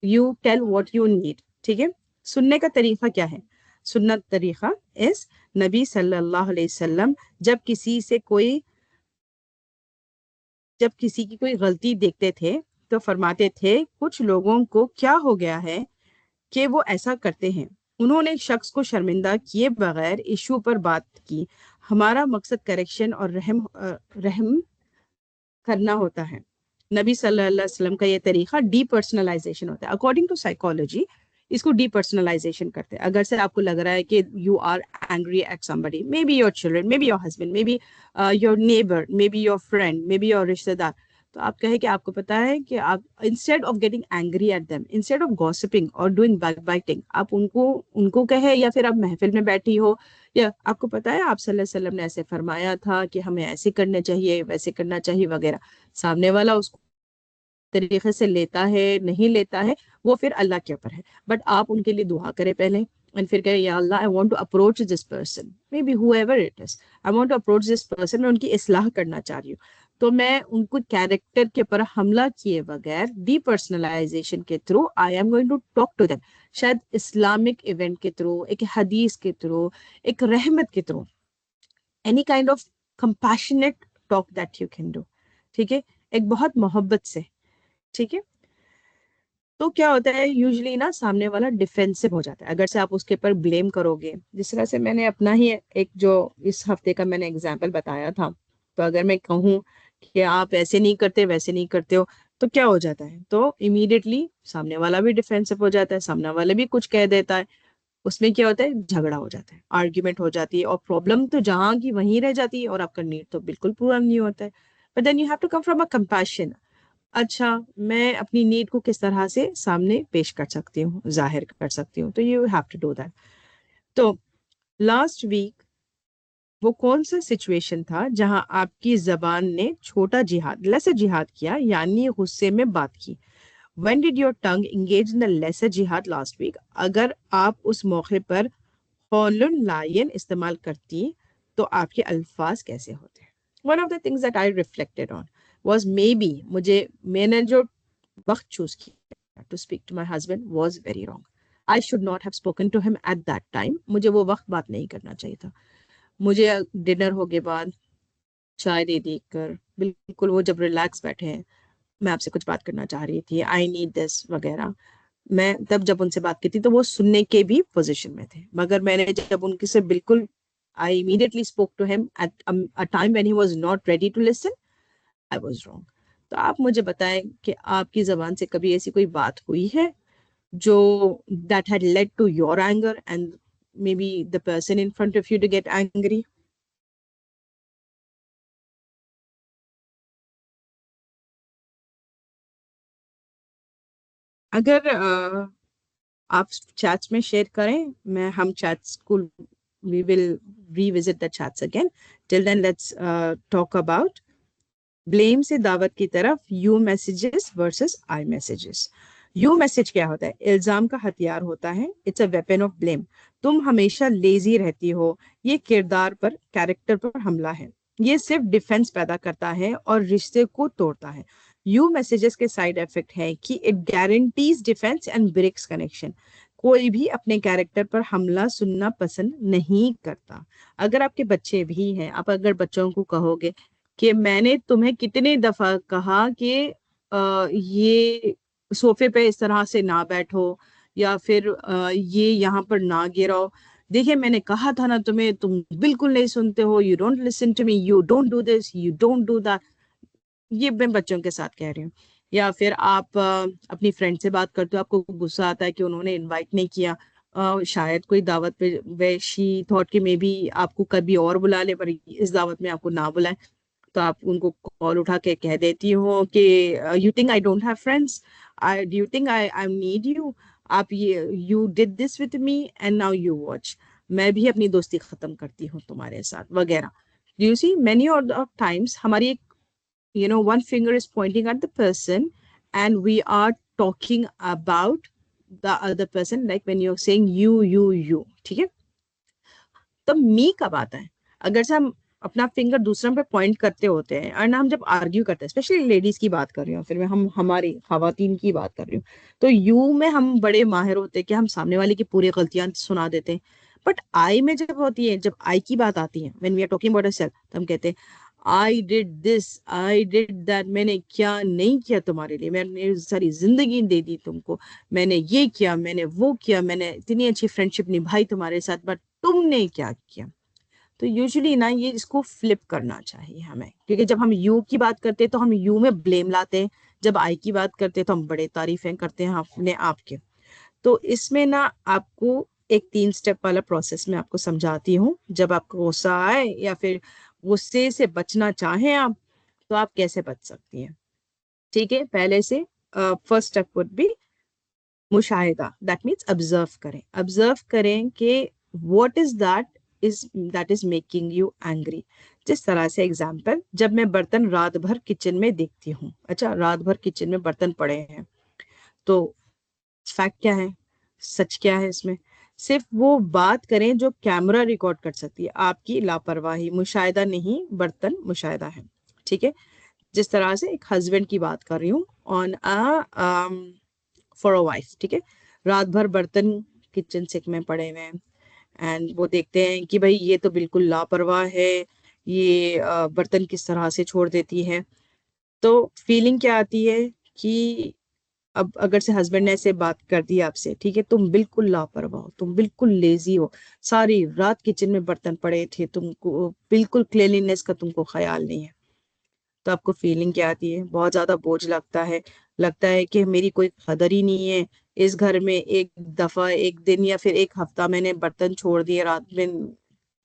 you tell what you need, ठीक है। सुनने का तरीका क्या है? सुन्नत तरीका इस नबी सल्लल्लाहु अलैहि वसल्लम जब किसी की कोई गलती देखते थे तो फरमाते थे कुछ लोगों को क्या हो गया है कि वो ऐसा करते हैं। उन्होंने एक शख्स को शर्मिंदा किए बगैर इशू पर बात की। हमारा मकसद करेक्शन और रहम करना होता है। नबी सल्लल्लाहु अलैहि वसल्लम का ये तरीका डीपर्सनलाइजेशन होता है। अकॉर्डिंग टू साइकोलॉजी इसको डीपर्सनलाइजेशन करते हैं। अगर से आपको लग रहा है कि you are angry at somebody, maybe your children, maybe your husband, maybe your neighbour, maybe your friend, maybe your रिश्तेदार, तो आप कहें कि आपको पता है कि आप instead of getting angry at them, instead of gossiping और डूइंग बैकबाइटिंग, आप उनको उनको कहे, या फिर आप महफिल में बैठी हो, या आपको पता है आप सल्लल्लाहु अलैहि वसल्लम ने ऐसे फरमाया था कि हमें ऐसे करने चाहिए, वैसे करना चाहिए वगैरह। सामने वाला उसको तरीके से लेता है नहीं लेता है वो फिर अल्लाह के ऊपर है, बट आप उनके लिए दुआ करें पहले, एंड फिर कहें या अल्लाह I want to approach this person, may be however it is, I want to approach this person, मैं उनकी इस्लाह करना चाह रही हूँ। तो मैं उनको कैरेक्टर के ऊपर हमला किए बगैर डीपर्सनलाइजेशन के through I am going to talk to them, शायद इस्लामिक इवेंट के थ्रू, एक हदीस के थ्रू, एक रहमत के through, any kind of compassionate talk that you can do, ठीक है, एक बहुत मोहब्बत से, ठीक है। तो क्या होता है यूजुअली ना, सामने वाला डिफेंसिव हो जाता है अगर से आप उसके ऊपर ब्लेम करोगे। जिस तरह से मैंने अपना ही एक जो इस हफ्ते का मैंने एग्जाम्पल बताया था, तो अगर मैं कहूँ कि आप ऐसे नहीं करते वैसे नहीं करते हो, तो क्या हो जाता है, तो इमीडिएटली सामने वाला भी डिफेंसिव हो जाता है, सामने वाला भी कुछ कह देता है। उसमें क्या होता है, झगड़ा हो जाता है, आर्ग्यूमेंट हो जाती है, और प्रॉब्लम तो जहां की वहीं रह जाती है और आपका नीड तो बिल्कुल पूरा नहीं होता है। But then you have to come from a compassion. अच्छा, मैं अपनी नीड को किस तरह से सामने पेश कर सकती हूँ, जाहिर कर सकती हूँ, तो you have to do that. तो लास्ट वीक वो कौन सा सिचुएशन था जहां आपकी जबान ने छोटा जिहाद, लेसर जिहाद किया, यानी गुस्से में बात की? When did your tongue engage in the lesser jihad last week? अगर आप उस मौके पर कौलन लायन इस्तेमाल करती, तो आपके अल्फाज कैसे होते? One of the things that I reflected on was, maybe मुझे, मैंने जो वक्त चूज किया to speak to my husband was very wrong. I should not have spoken to him at that time. मुझे वो वक्त बात नहीं करना चाहिए था। मुझे डिनर हो के बाद चाय दे दी कर, बिल्कुल वो जब रिलैक्स बैठे हैं, मैं आपसे कुछ बात करना चाह रही थी, आई नीड दिस वगैरह, मैं तब जब उनसे बात की थी तो वो सुनने के भी पोजीशन में थे। मगर मैंने जब उनके से बिल्कुल, I immediately spoke to him at a time when he was not ready to listen, I was wrong. तो आप मुझे बताएं कि आपकी जबान से कभी ऐसी कोई बात हुई है जो that had led to your anger and maybe the person in front of you to get angry? अगर आप चैट्स में शेयर करें, मैं हम चैट्स को, we will revisit the chats again. Till then, let's talk about blame से दावत की तरफ, you messages versus I messages. You message क्या होता है? इल्जाम का हथियार होता है, it's a weapon of blame. तुम हमेशा लेजी रहती हो, ये किरदार पर, कैरेक्टर पर हमला है। ये सिर्फ डिफेंस पैदा करता है और रिश्ते को तोड़ता है। यू मैसेजेस के साइड इफेक्ट है कि it guarantees defence and breaks connection. कोई भी अपने कैरेक्टर पर हमला सुनना पसंद नहीं करता। अगर आपके बच्चे भी हैं, आप अगर बच्चों को कहोगे कि मैंने तुम्हें कितने दफा कहा कि ये सोफे पे इस तरह से ना बैठो, या फिर ये यहाँ पर ना गिराओ, देखिए मैंने कहा था ना तुम्हें, तुम बिल्कुल नहीं सुनते हो, you don't listen to me, you don't do this, you don't do that. ये मैं बच्चों के साथ कह रही हूँ। या फिर आप अपनी फ्रेंड से बात करते हो, आपको गुस्सा आता है कि उन्होंने इनवाइट नहीं किया, शायद कोई दावत पे, वे शी थॉट कि मे बी आपको कभी और बुला ले, पर इस दावत में आपको ना बुलाए। तो आप उनको कॉल उठा के कह देती हो कि you think I don't have friends, I do you think I need you, आप ये you did this with me and now you watch, मैं भी अपनी दोस्ती खत्म करती हूँ तुम्हारे साथ वगैरह। You see many of times हमारी एक, you know, one finger is pointing at the person and we are talking about the other person, like when you're saying you, ठीक है? तब मी कब आता है? अगर से हम अपना फिंगर दूसरों पे पॉइंट करते होते हैं, और ना हम जब आर्ग्यू करते हैं, स्पेशली लेडीज की बात कर रही हूँ, फिर मैं हम हमारी खवातीन की बात कर रही हूँ, तो यू में हम बड़े माहिर होते हैं कि हम सामने वाले की पूरी गलतियां सुना देते हैं। बट आई में जब होती है, जब आई की बात आती है, when we are talking about a self, तो हम कहते हैं I did this, I did that, मैंने क्या नहीं किया तुम्हारे लिए, मैंने सारी जिंदगी दे दी तुमको, मैंने ये किया, मैंने वो किया, मैंने इतनी अच्छी फ्रेंडशिप निभाई तुम्हारे साथ, बट तुमने क्या किया? तो यूजुअली ना ये इसको फ्लिप करना चाहिए हमें, क्योंकि जब हम यू की बात करते हैं तो हम यू में ब्लेम लाते हैं, जब आई की बात करते हैं तो हम बड़े तारीफें करते हैं अपने आप के। तो इसमें ना आपको एक 3 स्टेप वाला प्रोसेस में आपको समझाती हूँ। जब आपको गुस्सा आए या फिर गुस्से से बचना चाहें आप, तो आप कैसे बच सकती हैं? ठीक है, पहले से फर्स्ट स्टेप वुड बी मुशाहिदा, दैट मीन्स ऑब्जर्व करें। ऑब्जर्व करें कि what is that is making you angry. जिस तरह से एग्जाम्पल, जब मैं बर्तन रात भर किचन में देखती हूँ, अच्छा रात भर किचन में बर्तन पड़े हैं, तो फैक्ट क्या है, सच क्या है इसमें? सिर्फ वो बात करें जो कैमरा रिकॉर्ड कर सकती है, आपकी लापरवाही, मुशाहिदा नहीं, बर्तन मुशाहिदा है। ठीक है, जिस तरह से एक हस्बैंड की बात कर रही हूँ, on a for a wife, ठीक है, रात भर बर्तन किचन सिंक में पड़े हुए हैं, एंड वो देखते हैं कि भाई ये तो बिल्कुल लापरवाह है, ये बर्तन किस तरह से छोड़ देती है। तो फीलिंग क्या आती है कि अब अगर से हस्बैंड ने ऐसे बात कर दी आपसे, ठीक है, तुम बिल्कुल लापरवाह हो, तुम बिल्कुल लेजी हो, सारी रात किचन में बर्तन पड़े थे, तुमको बिल्कुल क्लीनलीनेस का तुमको ख्याल नहीं है, तो आपको फीलिंग क्या आती है? बहुत ज्यादा बोझ लगता है, लगता है कि मेरी कोई कदर ही नहीं है। इस घर में एक दफा, एक दिन या फिर एक हफ्ता मैंने बर्तन छोड़ दिए रात में,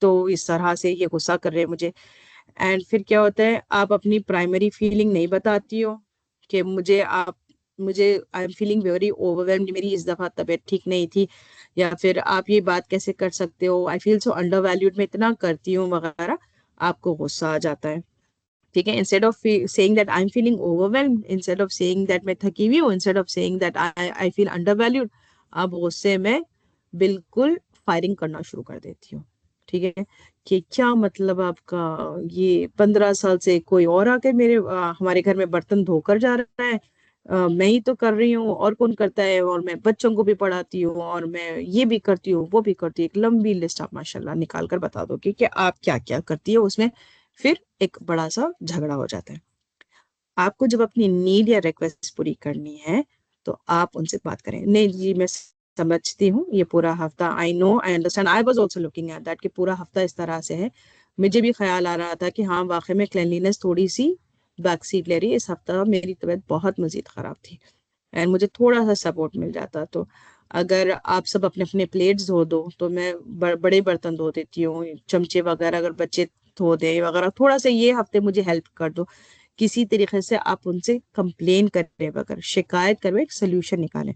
तो इस तरह से ये गुस्सा कर रहे हैं मुझे। एंड फिर क्या होता है, आप अपनी प्राइमरी फीलिंग नहीं बताती हो कि मुझे I am feeling very overwhelmed, मेरी इस दफा तबीयत ठीक नहीं थी, या फिर आप ये बात कैसे कर सकते हो, I feel so under valued, मैं इतना करती हूँ वगैरह, आपको गुस्सा आ जाता है। ठीक है, instead of saying that I am feeling overwhelmed, instead of saying that मैं थकी हुई हूँ, instead of saying that I feel under valued, आप गुस्से में बिल्कुल फायरिंग करना शुरू कर देती हूँ। ठीक है, कि क्या मतलब आपका, ये 15 साल से कोई और आके हमारे घर में बर्तन धोकर जा रहा है, मैं ही तो कर रही हूँ, और कौन करता है, और मैं बच्चों को भी पढ़ाती हूँ, और मैं ये भी करती हूँ, वो भी करती हूँ, एक लंबी लिस्ट आप माशाल्लाह निकाल कर बता दो कि आप क्या क्या करती है उसमें। फिर एक बड़ा सा झगड़ा हो जाता है। आपको जब अपनी नीड या रिक्वेस्ट पूरी करनी है, तो आप उनसे बात करें, नहीं जी मैं समझती हूँ, ये पूरा हफ्ता, I know I understand, I was also looking at that, कि पूरा हफ्ता इस तरह से है, मुझे भी ख्याल आ रहा था कि हाँ वाकई में क्लेanलीनेस थोड़ी सी बैक सीट ले रही है, इस हफ्ता मेरी तबीयत बहुत मजीद खराब थी, एंड मुझे थोड़ा सा सपोर्ट मिल जाता। तो अगर आप सब अपने अपने प्लेट्स धो दो, तो मैं बड़े बर्तन धो देती हूँ, चमचे वगैरह अगर बच्चे धो दे वगैरह, थोड़ा सा ये हफ्ते मुझे हेल्प कर दो। किसी तरीके से आप उनसे कंप्लेन करें बगैर, शिकायत करें, एक सोल्यूशन निकालें,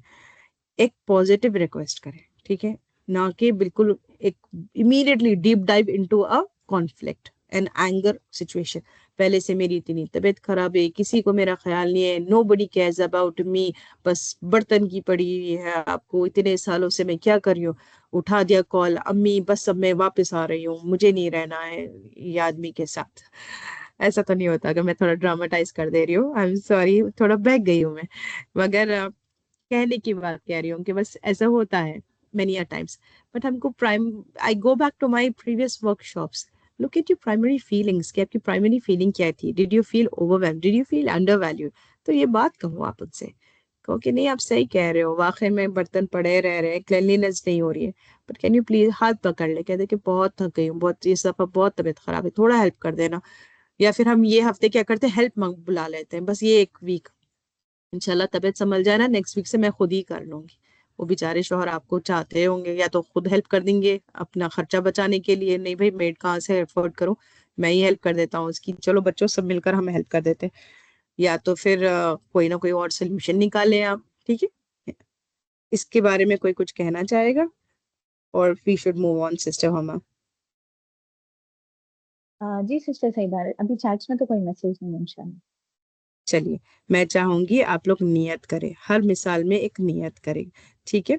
एक पॉजिटिव रिक्वेस्ट करें, ठीक है, ना कि बिल्कुल एक immediately deep dive into a conflict and anger situation. पहले से मेरी इतनी तबीयत खराब है, किसी को मेरा ख्याल नहीं है, nobody cares about me, बस बर्तन की पड़ी हुई है, आपको इतने सालों से मैं क्या कर रही हूँ, उठा दिया कॉल, अम्मी बस अब मैं वापस आ रही हूँ, मुझे नहीं रहना है ये आदमी के साथ। ऐसा तो नहीं होता, अगर मैं थोड़ा ड्रामेटाइज कर दे रही हूँ, आई एम सॉरी, थोड़ा बहक गई हूँ मैं, मगर कहने की बात कह रही हूँ कि बस ऐसा होता है many a times। बट हमको I go back to my previous workshops, look at your primary feelings, कि आपकी प्राइमरी फीलिंग क्या थी, did you feel overwhelm, did you feel undervalued, तो ये बात कहो आप उनसे, कहो कि नहीं आप सही कह रहे हो, वाकई में बर्तन पड़े रह रहे हैं, क्लेanलीनेस नहीं हो रही है, बट कैन यू प्लीज, हाथ पकड़ ले, कहते कि बहुत थक गई हूँ, बहुत इस दफा बहुत तबीयत खराब है, थोड़ा हेल्प कर देना। या फिर हम ये हफ्ते क्या करते हैं, हेल्प बुला लेते हैं, बस ये एक वीक, इंशाल्लाह तबीयत संभल जाए ना, नेक्स्ट वीक से मैं खुद ही कर लूंगी। वो बेचारे शोहर आपको चाहते होंगे, या तो खुद हेल्प कर देंगे अपना खर्चा बचाने के लिए, नहीं भाई मेड कहाँ से अफोर्ड करूं, मैं ही हेल्प कर देता हूँ उसकी, चलो बच्चों सब मिलकर हम हेल्प कर देते हैं। या तो फिर कोई ना कोई और सोल्यूशन निकालें आप, ठीक है। इसके बारे में कोई कुछ कहना चाहेगा, और we should move on sister Huma. जी सिस्टर सही बात है, अभी चैट्स में तो कोई मैसेज नहीं मेंशन है। चलिए, मैं चाहूंगी आप लोग नियत करें, हर मिसाल में एक नियत करें, ठीक है,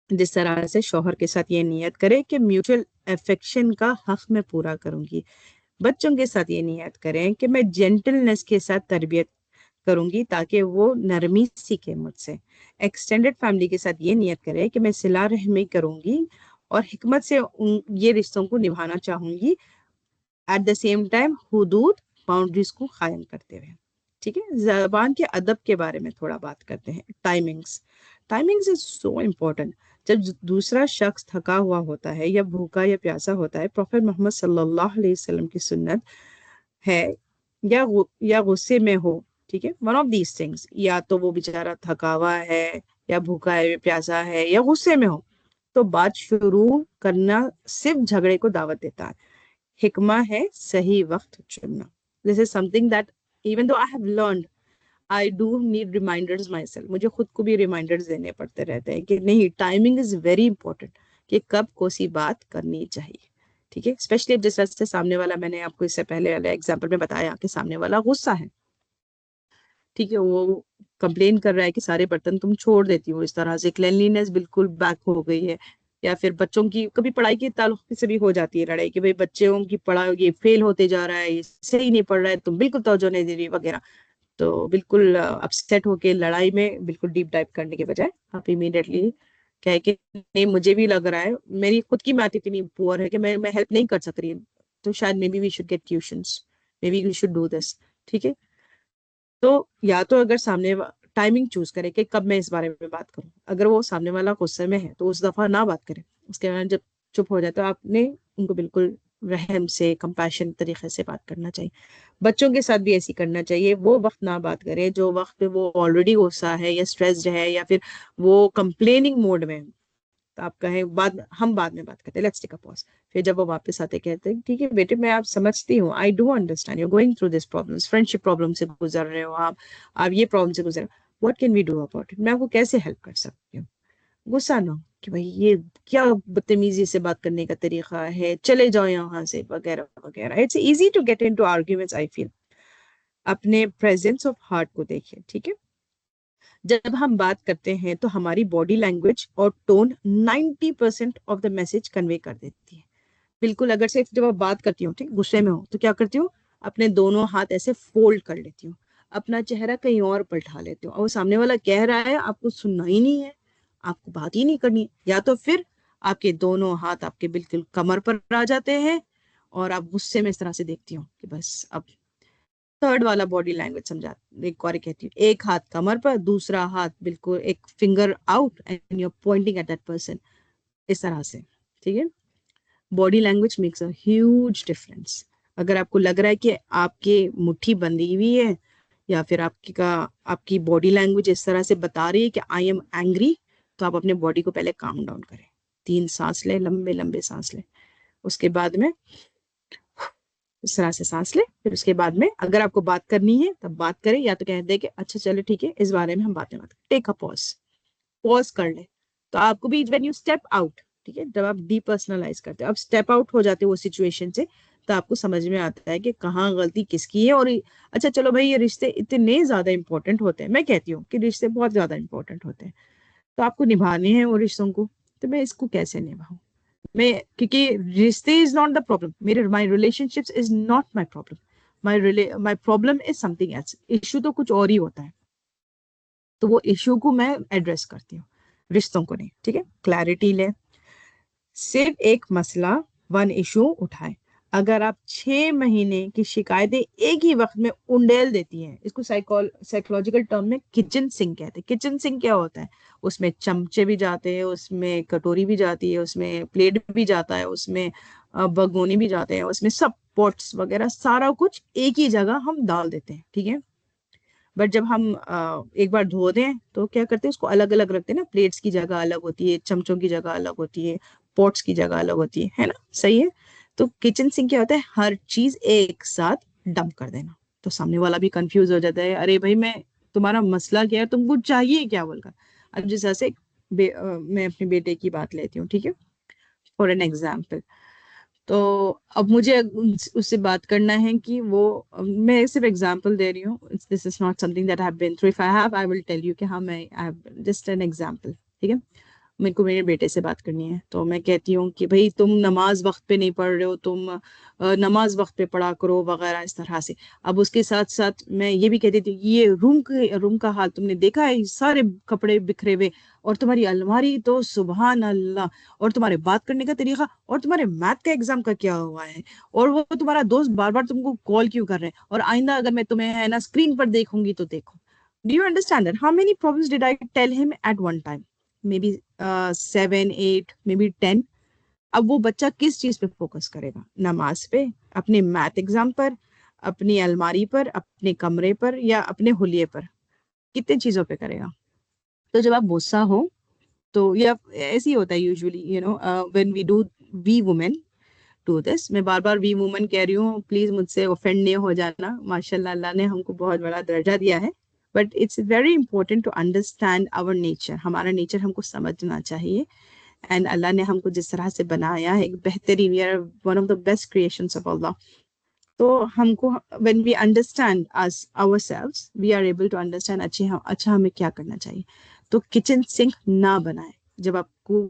जिस तरह से शौहर के साथ ये नियत करे कि म्यूचुअल अफेक्शन का हक मैं पूरा करूंगी, बच्चों के साथ ये नियत करें कि मैं जेंटलनेस के साथ तरबियत करूंगी ताकि वो नरमी सीखे मुझसे, एक्सटेंडेड फैमिली के साथ ये नियत करें कि मैं सिला रहमी करूंगी और हिकमत से ये रिश्तों को निभाना चाहूंगी, एट द सेम टाइम हुदूद बाउंड्रीज को कायम करते हुए। ठीक है, जबान के अदब के बारे में थोड़ा बात करते हैं, timings, timings is so important. जब दूसरा शख्स थका हुआ होता है या भूखा या प्यासा होता है, प्रोफेट मोहम्मद सल्लल्लाहु अलैहि वसल्लम की सुन्नत है, या गुस्से में हो, ठीक है, वन ऑफ दीज थिंग्स, या तो वो बेचारा थका हुआ है, या भूखा है, प्यासा है, या गुस्से में हो, तो बात शुरू करना सिर्फ झगड़े को दावत देता है। हिकमा है सही वक्त चुनना। This is something that even though I have learned, I do need reminders myself, मुझे खुद को भी रिमाइंडर्स देने पड़ते रहते हैं कि नहीं, टाइमिंग इज वेरी इंपॉर्टेंट, कि कब कौन सी बात करनी चाहिए। ठीक है, स्पेशली जिस तरह से सामने वाला, मैंने आपको इससे पहले वाले एग्जाम्पल में बताया कि सामने वाला गुस्सा है, ठीक है, वो कंप्लेन कर रहा है कि सारे बर्तन तुम छोड़ देती हो, इस तरह से क्लेanलीनेस बिल्कुल बैक हो गई है। या फिर बच्चों की कभी पढ़ाई के ताल्लुक से भी हो जाती है लड़ाई, कि भाई बच्चों की पढ़ाई ये फेल होते जा रहा है, ये सही नहीं पढ़ रहा है, तुम बिल्कुल तवज्जो नहीं दे रही वगैरह। तो बिल्कुल अपसेट होके लड़ाई में बिल्कुल डीप डाइव करने के बजाय आप इमीडिएटली कहे कि नहीं, मुझे भी लग रहा है मेरी खुद की मैथ इतनी पुअर है कि मैं हेल्प नहीं कर सक रही, तो शायद maybe we should get tuitions, maybe we should do this. ठीक है, तो या तो अगर सामने टाइमिंग चूज करे कि कब मैं इस बारे में बात करूं। अगर वो सामने वाला गुस्से में है तो उस दफा ना बात करें, उसके बाद जब चुप हो जाए तो आपने उनको बिल्कुल रहम से कंपैशन तरीके से बात करना चाहिए। बच्चों के साथ भी ऐसी करना चाहिए, वो वक्त ना बात करें जो वक्त पे वो ऑलरेडी गुस्सा है या स्ट्रेस्ड है या फिर वो कंप्लेनिंग मोड में है। तो आप कहें हम बाद में बात करते हैं, लेट्स टेक अ पॉज। फिर जब वो वापस आते कहते हैं ठीक है बेटे, मैं आप समझती हूँ, I do understand you going through this problems, friendship problem से गुजर रहे हो आप ये प्रॉब्लम से गुजर रहे हो, what can we do about it, मैं आपको कैसे हेल्प कर सकती हूँ। गुस्सा ना हो कि भाई ये क्या बदतमीजी से बात करने का तरीका है, चले जाओ यहाँ से, वगैरह वगैरह। It's easy to get into arguments I feel. अपने प्रेजेंस ऑफ हार्ट को देखिए, ठीक है। जब हम बात करते हैं तो हमारी बॉडी लैंग्वेज और tone 90% of the message convey कर देती है। बिल्कुल, अगर सिर्फ जब आप बात करती हूँ, ठीक, गुस्से में हो तो क्या करती हूँ, अपने दोनों हाथ ऐसे फोल्ड कर लेती हूँ, अपना चेहरा कहीं और पलटा लेती हूँ, और वो सामने वाला कह रहा है आपको सुनना ही नहीं है, आपको बात ही नहीं करनी है, या तो फिर आपके दोनों हाथ आपके बिल्कुल कमर पर आ जाते हैं और आप गुस्से में इस तरह से देखती हो कि बस अब थर्ड वाला बॉडी लैंग्वेज समझा, एक और कहती हूँ, एक हाथ कमर पर, दूसरा हाथ बिल्कुल एक finger out and you are pointing at that person, इस तरह से, ठीक है। Body language makes a huge difference. अगर आपको लग रहा है कि आपकी मुट्ठी बंधी हुई है या फिर आपकी बॉडी लैंग्वेज इस तरह से बता रही है कि आई एम एंग्री, तो आप अपने बॉडी को पहले काम डाउन करें, 3 सांस ले, लंबे लंबे सांस ले, उसके बाद में इस तरह से सांस ले, फिर उसके बाद में अगर आपको बात करनी है तब बात करें, या तो कह दे कि अच्छा चलो ठीक है इस बारे में हम बात करें, टेक अ पॉज, पॉज कर ले। तो आपको भी व्हेन यू स्टेप आउट, ठीक है, जब आप डीपर्सनलाइज करते हो, अब स्टेप आउट हो जाते हो वो सिचुएशन से, तो आपको समझ में आता है कि कहाँ गलती किसकी है। और अच्छा चलो भाई, ये रिश्ते इतने ज्यादा इंपॉर्टेंट होते हैं, मैं कहती हूँ कि रिश्ते बहुत ज्यादा इंपॉर्टेंट होते हैं, तो आपको निभाने हैं वो रिश्तों को, तो मैं इसको कैसे निभाऊं, मैं, क्योंकि रिश्ते इज नॉट द प्रॉब्लम, मेरे my relationships is not my problem, my problem is something else, issue तो कुछ और ही होता है। तो वो इश्यू को मैं एड्रेस करती हूँ, रिश्तों को नहीं, ठीक है। क्लैरिटी ले, सिर्फ एक मसला, वन इशू उठाएं। अगर आप 6 महीने की शिकायतें एक ही वक्त में उंडेल देती हैं, इसको साइकोलॉजिकल टर्म में किचन सिंक कहते हैं। किचन सिंक क्या होता है, उसमें चमचे भी जाते हैं, उसमें कटोरी भी जाती है, उसमें प्लेट भी जाता है, उसमें भगोनी भी जाते हैं, उसमें सब पॉट्स वगैरह सारा कुछ एक ही जगह हम डाल देते हैं, ठीक है। बट जब हम एक बार धो दें तो क्या करते हैं, उसको अलग अलग रखते हैं ना, प्लेट्स की जगह अलग होती है, चमचों की जगह अलग होती है, पॉट्स की जगह अलग होती है ना, सही है। तो किचन सिंक क्या होता है, हर चीज एक साथ डंप कर देना, तो सामने वाला भी कंफ्यूज हो जाता है, अरे भाई मैं, तुम्हारा मसला क्या है, तुमको चाहिए क्या बोलकर। अब जिस तरह से मैं अपने बेटे की बात लेती हूँ, ठीक है, फॉर एन एग्जाम्पल। तो अब मुझे उससे बात करना है कि वो, मैं सिर्फ एग्जांपल दे रही हूँ, this is not something that I have been through, if I have I will tell you कि हाँ मैं, I have just an example, ठीक है। मेरे को मेरे बेटे से बात करनी है, तो मैं कहती हूँ कि भाई तुम नमाज वक्त पे नहीं पढ़ रहे हो, तुम नमाज वक्त पे पढ़ा करो, वगैरह इस तरह से। अब उसके साथ साथ मैं ये भी कहती थी, ये रूम का हाल तुमने देखा है, सारे कपड़े बिखरे हुए, और तुम्हारी अलमारी तो सुबहान अल्लाह, और तुम्हारे बात करने का तरीका, और तुम्हारे मैथ का एग्जाम का क्या हुआ है, और वो तुम्हारा दोस्त बार बार तुमको कॉल क्यों कर रहे हैं, और आइंदा अगर मैं तुम्हें है ना स्क्रीन पर देखूंगी तो देखो। Do you understand that, how many problems did I tell him at one time, maybe 7 8 maybe 10। अब वो बच्चा किस चीज पे फोकस करेगा, नमाज पे, अपने मैथ एग्जाम पर, अपनी अलमारी पर, अपने कमरे पर, या अपने हुलिये पर, कितने चीजों पे करेगा। तो जब आप गुस्सा हो तो, या ऐसे ही होता है usually, you know, when we women do this, मैं बार बार वी वुमेन कह रही हूँ, प्लीज मुझसे ऑफेंड नहीं हो जाना, माशाल्लाह अल्लाह ने हमको बहुत बड़ा दर्जा दिया है, but it's very important to understand our nature, हमारा नेचर हमको समझना चाहिए। एंड अल्लाह ने हमको जिस तरह से बनाया है, एक बेहतरीन, we are one of the best creations of अल्लाह। तो हमको, when we understand us ourselves, we are able to understand अच्छा हमें क्या करना चाहिए। तो किचन सिंक ना बनाए, जब आपको,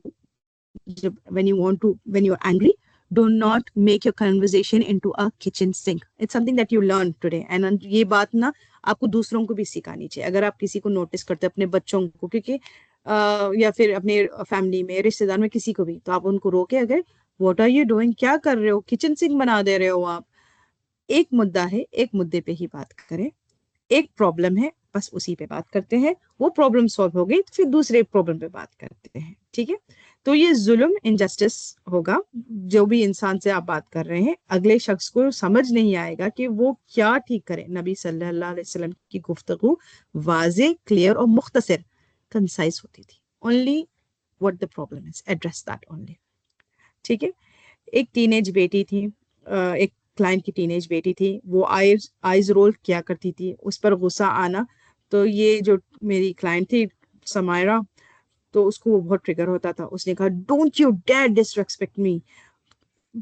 जब when you're angry, do not make your conversation into a kitchen sink. It's something that you learned today, and ये बात ना आपको दूसरों को भी सिखानी चाहिए। अगर आप किसी को नोटिस करते हैं, अपने बच्चों को, क्योंकि या फिर अपने फैमिली में, रिश्तेदार में, किसी को भी, तो आप उनको रोके, अगर व्हाट आर यू डूइंग, क्या कर रहे हो, किचन सिंक बना दे रहे हो आप। एक मुद्दा है, एक मुद्दे पे ही बात करें, एक प्रॉब्लम है, बस उसी पे बात करते हैं, वो प्रॉब्लम सॉल्व हो गई तो फिर दूसरे प्रॉब्लम पे बात करते हैं, ठीक है। तो ये जुल्म, इनजस्टिस होगा। जो भी इंसान से आप बात कर रहे हैं, अगले शख्स को समझ नहीं आएगा कि वो क्या ठीक करे। नबी सल्लल्लाहु अलैहि वसल्लम की गुफ्तगू वाज़े, क्लियर और मुख्तसर, कंसाइज होती थी। Only what the problem is, address that only, ठीक है। एक टीनेज बेटी थी, एक क्लाइंट की टीनेज बेटी थी, वो आईज आईज रोल किया करती थी, उस पर गुस्सा आना। तो ये जो मेरी क्लाइंट थी समायरा, तो उसको वो बहुत ट्रिगर होता था। उसने कहा डोंट यू डेयर डिसरेस्पेक्ट मी।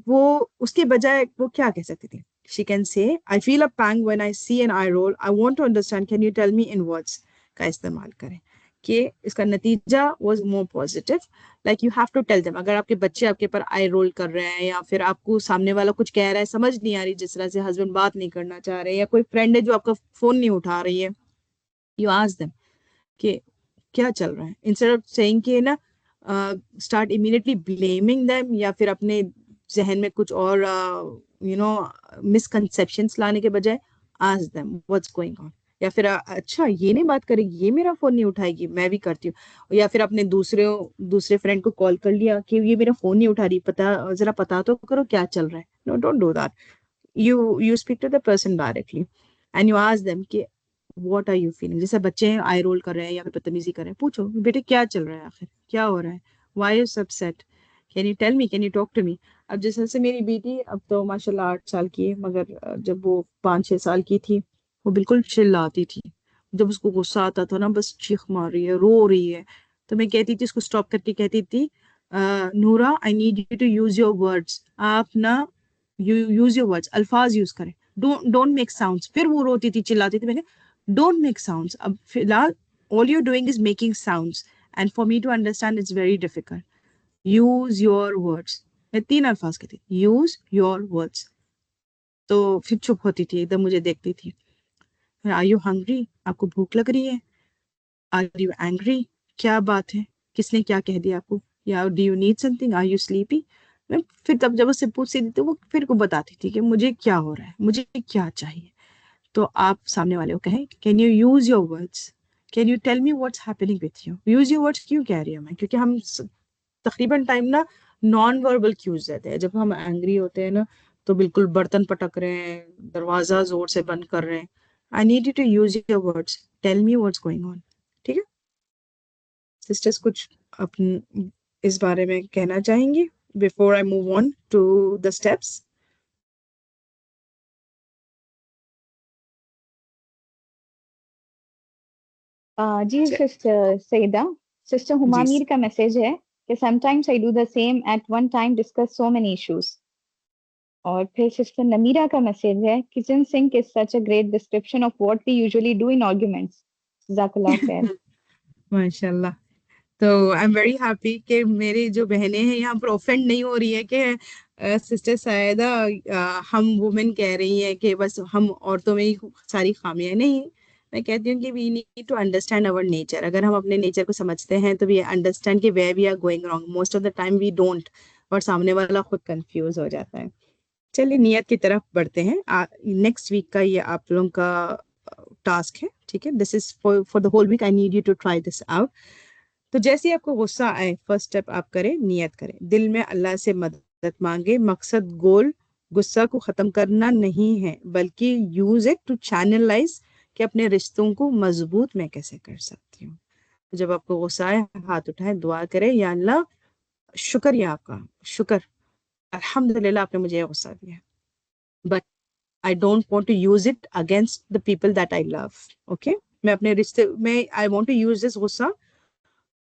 वो उसके बजाय वो क्या कह सकती थी, she can say I feel a pang when I see an eye roll, I want to understand, can you tell me in words का इस्तेमाल करें। कि इसका नतीजा was more positive. Like you have to tell them, अगर आपके बच्चे आपके ऊपर आई रोल कर रहे हैं या फिर आपको सामने वाला कुछ कह रहा है, समझ नहीं आ रही, जिस तरह से हस्बैंड बात नहीं करना चाह रहे, या कोई फ्रेंड है जो आपका फोन नहीं उठा रही है, यू आस्क देम कि क्या चल रहा है, इंस्टेड ऑफ सेइंग कि ना स्टार्ट इमीडिएटली ब्लेमिंग देम, या फिर अपने जहन में कुछ और मिसकंसेप्शंस लाने के बजाय ask them what's going on. या फिर अच्छा ये नहीं बात करेगी, ये मेरा फोन नहीं उठाएगी, मैं भी करती हूँ। या फिर अपने दूसरे फ्रेंड को कॉल कर लिया कि ये मेरा फोन नहीं उठा रही, पता जरा पता तो करो क्या चल रहा है। No, don't do that. You speak to the person directly and you ask them कि व्हाट आर यू फीलिंग। जैसे बच्चे आई रोल कर रहे हैं या फिर बदतमीजी कर रहे हैं, पूछो बेटे क्या चल रहा है, आखिर क्या हो रहा है, why you so upset, can you tell me, can you talk to me. अब जैसे से मेरी बेटी अब तो माशाल्लाह 8 साल की है, मगर जब वो 5-6 साल की थी, वो बिल्कुल चिल्लाती थी। जब उसको गुस्सा आता था ना, बस चीख मार रही है, रो रही है, तो मैं कहती थी, उसको स्टॉप करके कहती थी, Noora I need you to use your words. आप ना यू यूज योर वर्ड्स, अल्फाज यूज करें, डोंट मेक साउंड्स। फिर वो रोती थी, चिल्लाती थी। मैंने डोंट मेक साउंड्स। अब फिलहाल all you're doing is making sounds, and for me to understand it's very difficult. Use your words. मैं 3 अल्फाज कहती, use your words। तो फिर चुप होती थी, एकदम मुझे देखती थी। आर यू हंग्री, आपको भूख लग रही है, आर यू एंग्री, क्या बात है, किसने क्या कह दिया आपको, या do you need something, are you sleepy. मैं फिर तब जब उससे पूछती थी तो वो फिर को बताती थी कि मुझे क्या हो रहा है, मुझे क्या चाहिए। तो आप सामने वाले को कहें, can you use your words, can you tell me what's happening with you. Use your words क्यों कह रही हूँ मैं, क्योंकि हम तकरीबन टाइम ना नॉन वर्बल क्यूज देते हैं। जब हम एंग्री होते हैं ना, तो बिल्कुल बर्तन पटक रहे हैं, दरवाजा जोर से बंद कर रहे हैं। I need you to use your words, tell me what's going on, ठीक है। सिस्टर्स कुछ अपन इस बारे में कहना चाहेंगी before I move on to the steps. जी सिस्टर सईदा, सिस्टर हुमा जी मीर का मैसेज है कि sometimes I do the same at one time, discuss so many issues. और फिर सिस्टर नमीरा का मैसेज है, kitchen sink is such a great description of what we usually do in arguments. जज़ाकल्लाह खैर। माशाल्लाह। तो आई एम वेरी हैप्पी कि मेरी जो बहनें हैं यहाँ पर ऑफेंड नहीं हो रही है कि सिस्टर सायदा हम वुमेन कह रही हैं कि बस हम औरतों में ही सारी खामियां। नहीं, मैं कहती हूँ कि we need to understand our nature. अगर हम अपने नेचर को समझते हैं तो वी अंडरस्टैंड कि way we are going wrong. Most of the time we don't, और सामने वाला खुद कंफ्यूज हो जाता है। चलिए नियत की तरफ बढ़ते हैं। नेक्स्ट वीक का ये आप लोगों का टास्क है, ठीक है। This is for the whole week, I need you to try this out. तो जैसे ही आपको गुस्सा आए, फर्स्ट स्टेप आप करें, नियत करें, दिल में अल्लाह से मदद मांगे। मकसद गोल गुस्सा को खत्म करना नहीं है, बल्कि यूज इट टू चैनलाइज कि अपने रिश्तों को मजबूत मैं कैसे कर सकती हूँ। तो जब आपको गुस्सा आए, हाथ उठाएं, दुआ करें, या अल्लाह शुक्रिया आपका, शुक्र, अल्हम्दुलिल्लाह आपने मुझे ये गुस्सा दिया, but I don't want to use it against the people that I love. Okay, मैं अपने रिश्ते में I want to use this गुस्सा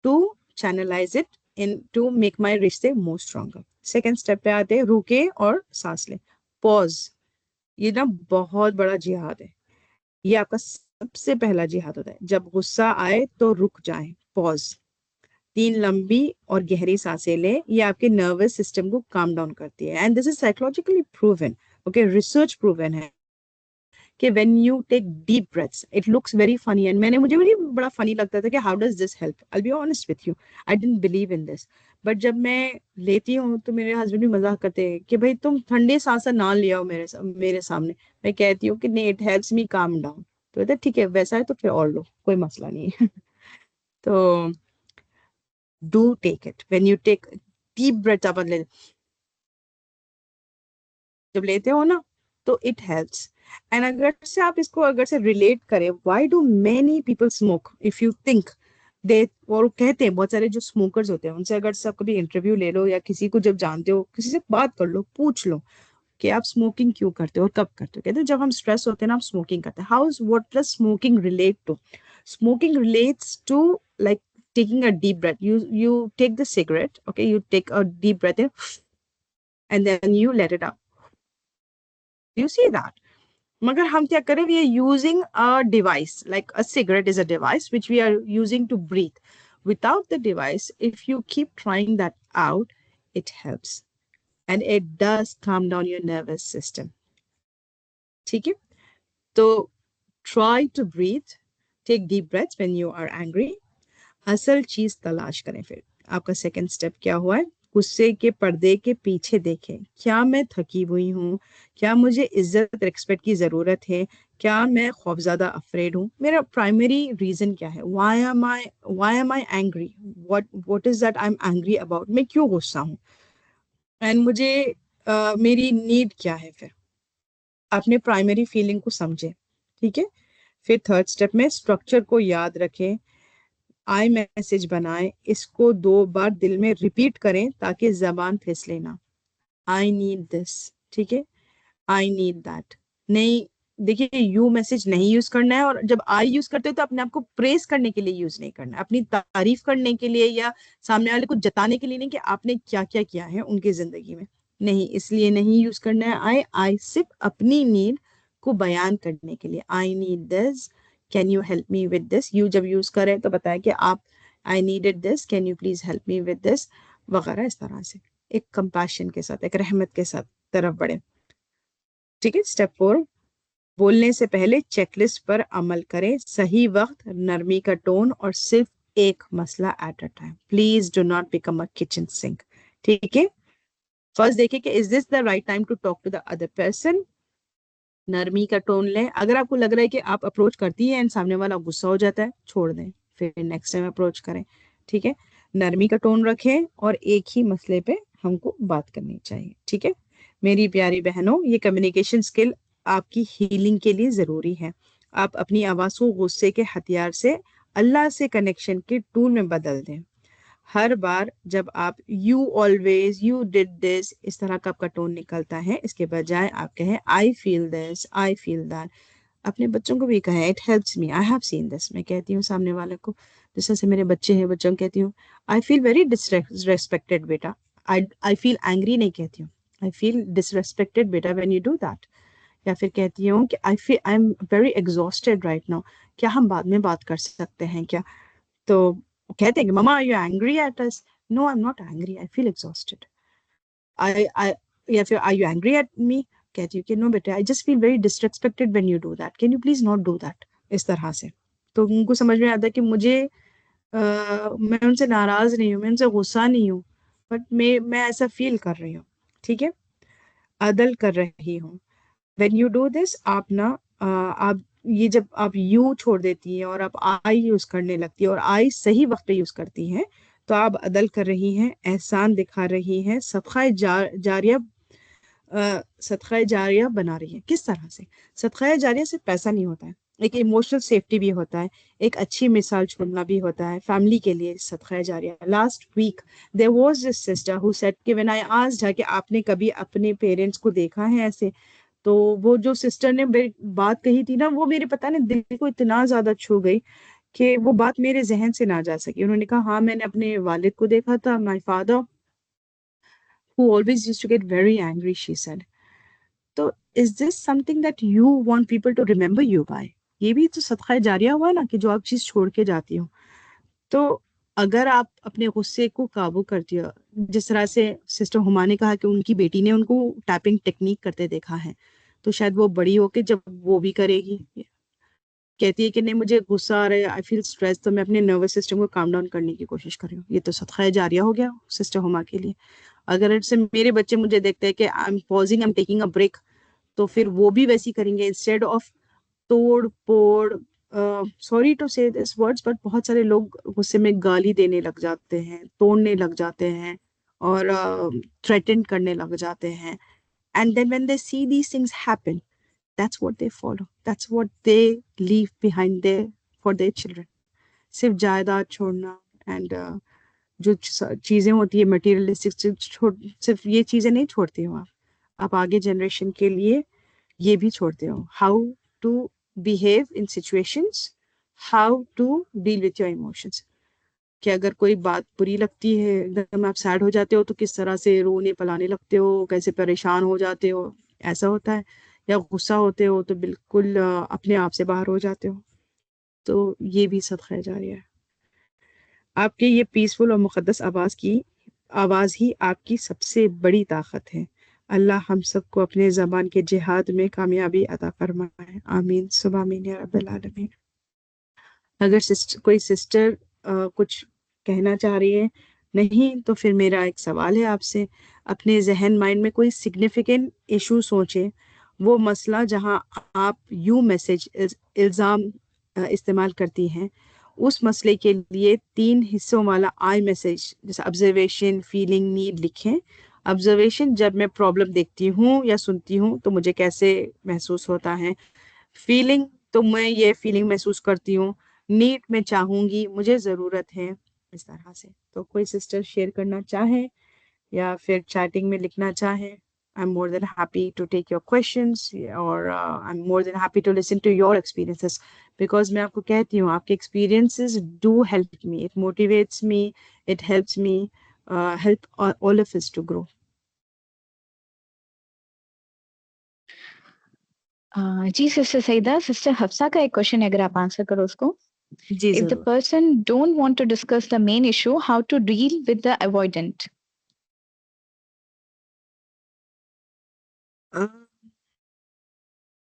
to channelize it in to make my रिश्ते more stronger। सेकेंड स्टेप पे आते हैं, रुके और सांस लें, पॉज। ये ना बहुत बड़ा जिहाद है। ये आपका सबसे पहला जिहाद होता है। जब गुस्सा आए तो रुक जाएं, पॉज। 3 लंबी और गहरी सांसें लें, ये आपके नर्वस सिस्टम को काम डाउन करती है, and this is psychologically proven. Okay, research proven है कि when you take deep breaths, it looks very funny, and मुझे भी बड़ा फनी लगता था कि how does this help. I be honest with you, I didn't believe in this, but जब मैं लेती हूँ तो मेरे हस्बैंड भी मजाक करते हैं कि भाई तुम ठंडे सांस ना ले आओ मेरे सामने। मैं कहती हूँ कि नहीं, it helps me calm down. तो कहते ठीक है वैसा है तो फिर और लो, कोई मसला नहीं है। तो do take it when you take deep breath, आप जब लेते हो ना तो इट हेल्प्स। एंड अगर से आप इसको अगर से रिलेट करें, why do many people smoke, if you think they, और कहते हैं बहुत सारे जो स्मोकर्स होते हैं उनसे अगर से आप कभी इंटरव्यू ले लो या किसी को जब जानते हो किसी से बात कर लो, पूछ लो कि आप स्मोकिंग क्यों करते हो और कब करते हो, कहते हैं जब हम स्ट्रेस होते हैं ना हम स्मोकिंग करते हैं। How what does smoking relate to? Smoking relates to like taking a deep breath. You take the cigarette, okay, you take a deep breath in and then you let it out. You see that? मगर हम क्या करें, we are using a device, like a cigarette is a device which we are using to breathe. Without the device, if you keep trying that out, it helps and it does calm down your nervous system. ठीक है? तो try to breathe, take deep breaths when you are angry. असल चीज तलाश करें। फिर आपका second step क्या हुआ है? गुस्से के पर्दे के पीछे देखें, क्या मैं थकी हुई हूँ, क्या मुझे इज्जत रिस्पेक्ट की जरूरत है, क्या मैं खौफजदा अफ्रेड हूँ, मेरा प्राइमरी रीजन क्या है, why am I angry, what is that I am angry about, मैं क्यों गुस्सा हूँ, एंड मुझे मेरी नीड क्या है। फिर अपने प्राइमरी फीलिंग को समझें। ठीक है? फिर थर्ड स्टेप में स्ट्रक्चर को याद रखें, आई मैसेज बनाएं, इसको 2 बार दिल में रिपीट करें ताकि जबान फिसले ना। आई नीड दिस, ठीक है, आई नीड दैट। नहीं, देखिए यू मैसेज नहीं यूज करना है, और जब आई यूज करते हो तो अपने आप को प्रेस करने के लिए यूज नहीं करना है, अपनी तारीफ करने के लिए या सामने वाले को जताने के लिए नहीं कि आपने क्या क्या किया है उनकी जिंदगी में, नहीं, इसलिए नहीं यूज करना है। आई सिर्फ अपनी नीड को बयान करने के लिए, I need this, can you help me with this. You जब यूज करें तो बताएं कि आप, I needed this, can you please help me with this, वगैरह। इस तरह से एक कंपैशन के साथ, एक रहमत के साथ तरफ बढ़े। ठीक है? स्टेप 4, बोलने से पहले चेकलिस्ट पर अमल करें, सही वक्त, नरमी का टोन, और सिर्फ एक मसला at a time. Please do not become a kitchen sink. ठीक है? फर्स्ट देखिए कि is this the right time to talk to the other person. नरमी का टोन लें। अगर आपको लग रहा है कि आप अप्रोच करती है एंड सामने वाला गुस्सा हो जाता है, छोड़ दें, फिर नेक्स्ट टाइम अप्रोच करें। ठीक है? नरमी का टोन रखें और एक ही मसले पे हमको बात करनी चाहिए। ठीक है? मेरी प्यारी बहनों, ये कम्युनिकेशन स्किल आपकी हीलिंग के लिए जरूरी है। आप अपनी आवाज को गुस्से के हथियार से अल्लाह से कनेक्शन के टूल में बदल दें। हर बार जब आप you always, you did this, इस तरह का आपका टोन निकलता है, इसके बजाय आप कहें I feel this, I feel that. अपने बच्चों को भी कहें, it helps me, I have seen this. मैं कहती हूँ सामने वाले को, जैसे से मेरे बच्चे हैं, बच्चों को कहती हूँ आई फील वेरी डिसरेस्पेक्टेड बेटा। आई फील एंग्री नहीं कहती हूँ, आई फील डिसरेस्पेक्टेड बेटा व्हेन यू डू दैट। या फिर कहती हूँ कि I am very exhausted right now, क्या हम बाद में बात कर सकते हैं क्या? तो कहते हैं कि mama are you angry at us? No, I am not angry, I feel exhausted. I या फिर are you angry at me? कहती हूँ कि नो बेटा, I just feel very disrespected when you do that, can you please not do that. इस तरह से तो उनको समझ में आता है कि मुझे मैं उनसे नाराज नहीं हूँ, मैं उनसे गुस्सा नहीं हूँ, बट मैं ऐसा फील कर रही हूँ। ठीक है? अदल कर रही हूँ। व्हेन यू डू दिस, आप ना आप ये जब आप यू छोड़ देती हैं और आप आई यूज करने लगती है और आई सही वक्त पे यूज करती हैं, तो आप अदल कर रही हैं, एहसान दिखा रही हैं, जारिया सदका जारिया बना रही है। किस तरह से? सदका जारिया सिर्फ पैसा नहीं होता है, एक इमोशनल सेफ्टी भी होता है, एक अच्छी मिसाल छोड़ना भी होता है फैमिली के लिए। सदका जारिया, last week there was this sister who said कि व्हेन आई आस्क्ड हर कि आपने कभी अपने पेरेंट्स को देखा है ऐसे, तो वो जो सिस्टर ने बात कही थी ना, वो मेरे पता नहीं दिल को इतना ज्यादा छू गई कि वो बात मेरे जहन से ना जा सकी। उन्होंने कहा हाँ, मैंने अपने वालिद को देखा था, my father who always used to get very angry, she said. तो is this something that you want people to remember you by? ये भी तो सदका जारिया हुआ ना, कि जो आप चीज छोड़ के जाती हो। तो अगर आप अपने गुस्से को काबू करती हो, जिस तरह से सिस्टर हुमा ने कहा कि उनकी बेटी ने उनको टैपिंग टेक्निक करते देखा है, तो शायद वो बड़ी होके जब वो भी करेगी, कहती है कि नहीं मुझे गुस्सा आ रहा है, आई फील स्ट्रेस, तो मैं अपने नर्वस सिस्टम को काम डाउन करने की कोशिश कर रही हूँ। ये तो सदका जारिया हो गया सिस्टर हुमा के लिए। अगर इससे मेरे बच्चे मुझे देखते हैं कि I am pausing, I am taking a break, तो फिर वो भी वैसी करेंगे। इंस्टेड ऑफ तोड़ फोड़, सॉरी टू से दिस वर्ड्स, बट बहुत सारे लोग गुस्से में गाली देने लग जाते हैं, तोड़ने लग जाते हैं, और थ्रेटन करने लग जाते हैं. And then when they see these things happen, that's what they follow. That's what they leave behind there for their children. सिर्फ जायदाद छोड़ना एंड जो चीजें होती है मटेरियलिस्टिक, सिर्फ ये चीजें नहीं छोड़ते हो आप आगे जनरेशन के लिए ये भी छोड़ते हो. How to behave in situations, how to deal with your emotions. कि अगर कोई बात बुरी लगती है, एकदम आप सैड हो जाते हो, तो किस तरह से रोने पलाने लगते हो, कैसे परेशान हो जाते हो, ऐसा होता है. या गुस्सा होते हो तो बिल्कुल अपने आप से बाहर हो जाते हो. तो ये भी सदका जारिया है. आपके ये पीसफुल और मुक़द्दस आवाज़ ही आपकी सबसे बड़ी ताकत है. अल्लाह हम सबको अपने ज़बान के जिहाद में कामयाबी अता फरमाए. आमीन सुबह आमीन या रब्बिल आलमीन. अगर कोई सिस्टर कुछ कहना चाह रही है, नहीं तो फिर मेरा एक सवाल है आपसे. अपने जहन माइंड में कोई सिग्निफिकेंट इशू सोचें, वो मसला जहां आप यू मैसेज इल्ज़ाम इस्तेमाल करती हैं, उस मसले के लिए 3 हिस्सों वाला आई मैसेज जैसे ऑब्जर्वेशन, फीलिंग, नीड लिखें. ऑब्जर्वेशन, जब मैं प्रॉब्लम देखती हूँ या सुनती हूँ तो मुझे कैसे महसूस होता है. फीलिंग, तो मैं ये फीलिंग महसूस करती हूँ. नीड, मैं चाहूंगी, मुझे जरूरत है. इस तरह से. तो कोई सिस्टर शेयर करना चाहे या फिर चैटिंग में लिखना चाहे, I am more than happy to take your questions, और I am more than happy to listen to your experiences. Because मैं आपको कहती हूँ, आपके experiences do help me, it motivates me, it helps me, help all of us to grow. जी sister Saeeda, sister Hafsa का एक question है, अगर आप आंसर करो उसको. जी If the जरूर. person don't want to discuss the main issue, how to deal with the avoidant? अ,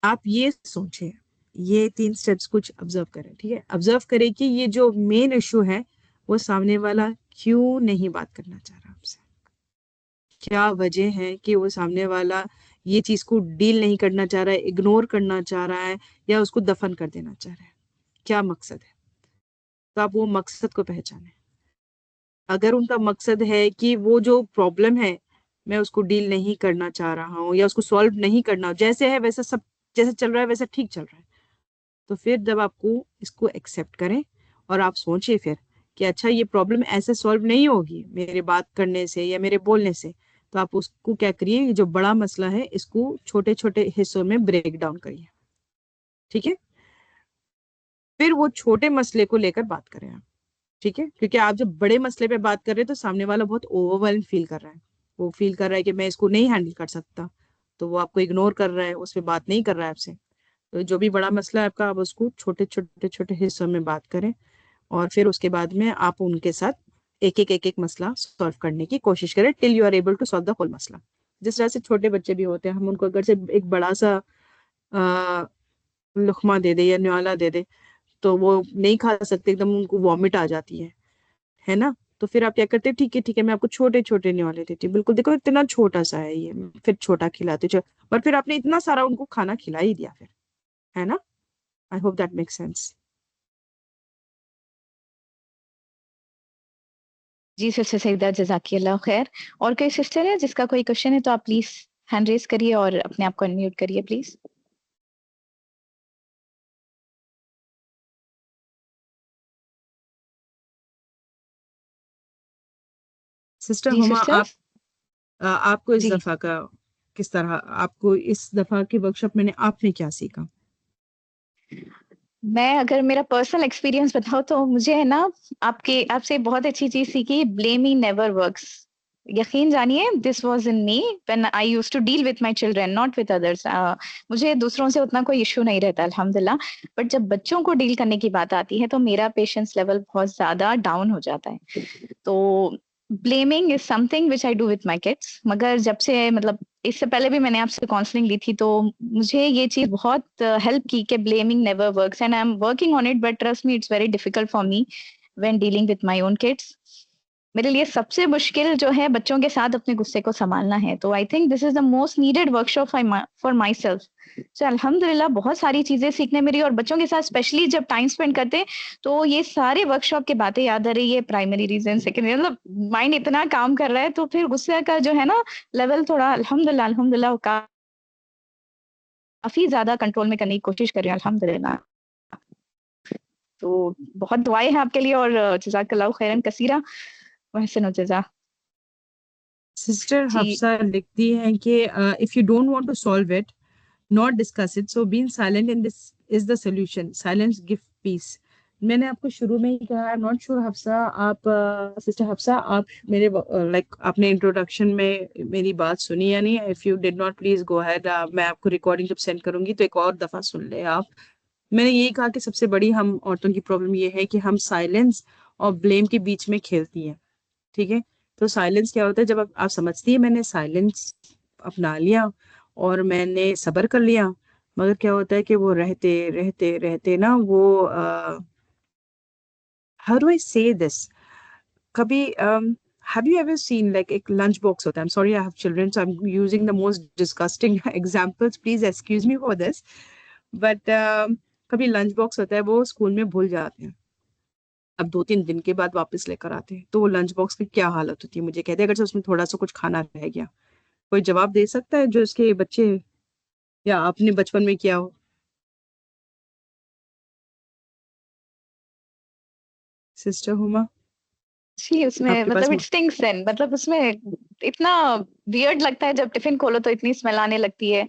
आप ये सोचें, ये 3 स्टेप्स कुछ ऑब्जर्व करें. ठीक है, ऑब्जर्व करें कि ये जो मेन इशू है, वो सामने वाला क्यों नहीं बात करना चाह रहा आपसे. क्या वजह है कि वो सामने वाला ये चीज को डील नहीं करना चाह रहा है, इग्नोर करना चाह रहा है, या उसको दफन कर देना चाह रहा है. क्या मकसद है. तो आप वो मकसद को पहचानें. अगर उनका मकसद है कि वो जो प्रॉब्लम है, मैं उसको डील नहीं करना चाह रहा हूँ या उसको सॉल्व नहीं करना, जैसे है वैसा सब, जैसे चल रहा है वैसा ठीक चल रहा है, तो फिर जब आपको इसको एक्सेप्ट करें और आप सोचिए फिर कि अच्छा ये प्रॉब्लम ऐसे सॉल्व नहीं होगी मेरे बात करने से या मेरे बोलने से, तो आप उसको क्या करिए, ये जो बड़ा मसला है इसको छोटे छोटे हिस्सों में ब्रेक डाउन करिए. ठीक है, फिर वो छोटे मसले को लेकर बात करें आप. ठीक है, क्योंकि आप जब बड़े मसले पे बात कर रहे हैं तो सामने वाला बहुत ओवरवेल्म फील कर रहा है. वो फील कर रहा है कि मैं इसको नहीं हैंडल कर सकता, तो वो आपको इग्नोर कर रहा है, उस पर बात नहीं कर रहा है आपसे. तो जो भी बड़ा मसला है आपका, आप उसको छोटे छोटे छोटे हिस्सों में बात करें, और फिर उसके बाद में आप उनके साथ एक एक मसला सॉल्व करने की कोशिश करें till you are able to solve the whole मसला. जिस तरह से छोटे बच्चे भी होते हैं, हम उनको अगर से एक बड़ा सा आ, लुकमा दे दे या न्याला दे दे, तो वो नहीं खा सकते, एकदम उनको वॉमिट आ जाती है ना. तो फिर आप क्या करते हैं, ठीक है मैं आपको छोटे छोटे न्याले देती हूँ, बिल्कुल देखो इतना छोटा सा है ये, फिर छोटा खिलाते पर फिर आपने इतना सारा उनको खाना खिला ही दिया फिर, है ना. I hope that make sense. जी सिस्टर सईदा, जजाकिल्लाह खैर. और कोई सिस्टर है जिसका कोई क्वेश्चन है तो आप प्लीज हैंड रेज करिए और अपने आप को अनम्यूट करिए प्लीज. सिस्टर जी हुमा, सिस्टर. आपको इस जी, दफा का किस तरह, आपको इस दफा की वर्कशॉप में आपने क्या सीखा. मैं अगर मेरा पर्सनल एक्सपीरियंस बताऊं तो मुझे है ना, आपके आपसे बहुत अच्छी चीज सीखी, ब्लेमिंग नेवर वर्क्स. यकीन जानिए, this was in me when I used to deal with my children, not with others. मुझे दूसरों से उतना कोई इशू नहीं रहता अल्हम्दुलिल्लाह, बट जब बच्चों को डील करने की बात आती है तो मेरा पेशेंस लेवल बहुत ज्यादा डाउन हो जाता है. तो blaming is something which I do with my kids. मगर जब से मतलब इससे पहले भी मैंने आपसे काउंसलिंग ली थी, तो मुझे ये चीज बहुत हेल्प की कि blaming never works, and I am working on it, but trust me it's very difficult for me when dealing with my own kids. मेरे लिए सबसे मुश्किल जो है बच्चों के साथ अपने गुस्से को संभालना है। तो I think this is the most needed workshop for myself. So अल्हम्दुलिल्लाह बहुत सारी चीजें सीखने मिली, और बच्चों के साथ स्पेशली जब टाइम स्पेंड करते हैं तो ये सारे वर्कशॉप की बातें याद आ रही है। प्राइमरी रीजन, सेकेंडरी, मतलब माइंड इतना काम कर रहा है, तो फिर गुस्से का जो है ना लेवल थोड़ा अल्हम्दुलिल्लाह अल्हम्दुलिल्लाह काफी ज्यादा कंट्रोल में करने की कोशिश कर रही हूँ अल्हम्दुलिल्लाह। तो बहुत दुआएं हैं आपके लिए, और जज़ाकल्लाहु खैरन कसीरा व अहसनु जज़ा। सिस्टर जी। हफ्सा लिखती हैं कि if you don't want to solve it, not discuss it, so being silent in this is the solution, silence give peace. मैंने आपको शुरू में ही कहा, I am not sure Hafsa आप सिस्टर हफ्सा आप मेरे लाइक आपने इंट्रोडक्शन में मेरी बात सुनी या नहीं? If you did not, please go ahead, मैं आपको रिकॉर्डिंग जब सेंड करूंगी तो एक और दफा सुन ले आप। मैंने यही कहा कि सबसे बड़ी हम औरतों की प्रॉब्लम ये है कि हम साइलेंस और ब्लेम के बीच में खेलती हैं। ठीक है, तो साइलेंस क्या होता है? जब आप समझती है मैंने साइलेंस अपना लिया और मैंने सब्र कर लिया, मगर क्या होता है कि वो रहते रहते रहते ना वो हाउ डू आई से दिस, कभी have you ever seen like एक lunch box होता है? I'm sorry I have children so I'm using the most disgusting examples, please excuse me for this, but कभी लंच बॉक्स होता है वो स्कूल में भूल जाते हैं, अब 2-3 दिन के बाद वापस लेकर आते हैं, तो वो लंच बॉक्स की क्या हालत होती है मुझे कहते हैं, अगर से उसमें थोड़ा सा कुछ खाना रह गया, कोई जवाब दे सकता है जो इसके बच्चे या आपने बचपन में किया हो? सिस्टर हुमा, जी, उसमें आपके पास मतलब इट स्टिंक्स देन, मतलब उसमें इतना वियर्ड लगता है जब टिफिन खोलो तो इतनी स्मेल आने लगती है।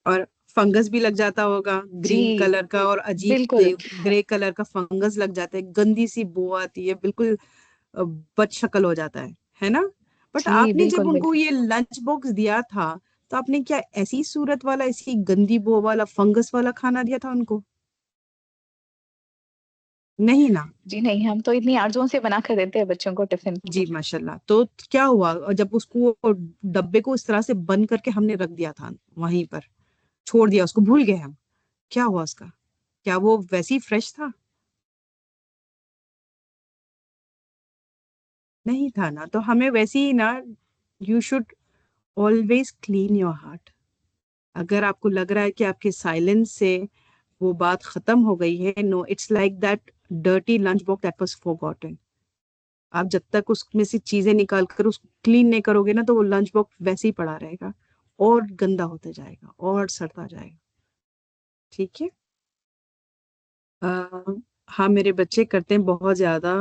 और फंगस भी लग जाता होगा, ग्रीन जी, कलर का और अजीब बिल्कुल। ग्रे कलर का फंगस लग जाता है, गंदी सी बू आती है, बिल्कुल बद शक्ल हो जाता है ना? बट जी, आपने जब बिल्कुल, उनको बिल्कुल। ये लंच बॉक्स दिया था तो आपने क्या ऐसी सूरत वाला, ऐसी गंदी बू वाला, फंगस वाला खाना दिया था उनको? नहीं ना? जी नहीं, हम तो इतनी आर्जुओं से बना कर देते हैं बच्चों को टिफिन। जी माशाल्लाह। तो क्या हुआ और जब उसको डब्बे को इस तरह से बंद करके हमने रख दिया था वहीं पर, छोड़ दिया उसको, भूल गए हम, क्या हुआ उसका? क्या वो वैसे ही फ्रेश था? नहीं था ना। तो हमें वैसे ही ना, you should always clean your heart. अगर आपको लग रहा है कि आपके साइलेंस से वो बात खत्म हो गई है, no, it's like that dirty lunch box that was forgotten. आप जब तक उसमें से चीजें निकाल कर उसको क्लीन नहीं करोगे ना, तो वो लंच बॉक्स वैसे ही पड़ा रहेगा और गंदा होता जाएगा और सड़ता जाएगा। ठीक है। हाँ, मेरे बच्चे करते हैं बहुत ज्यादा,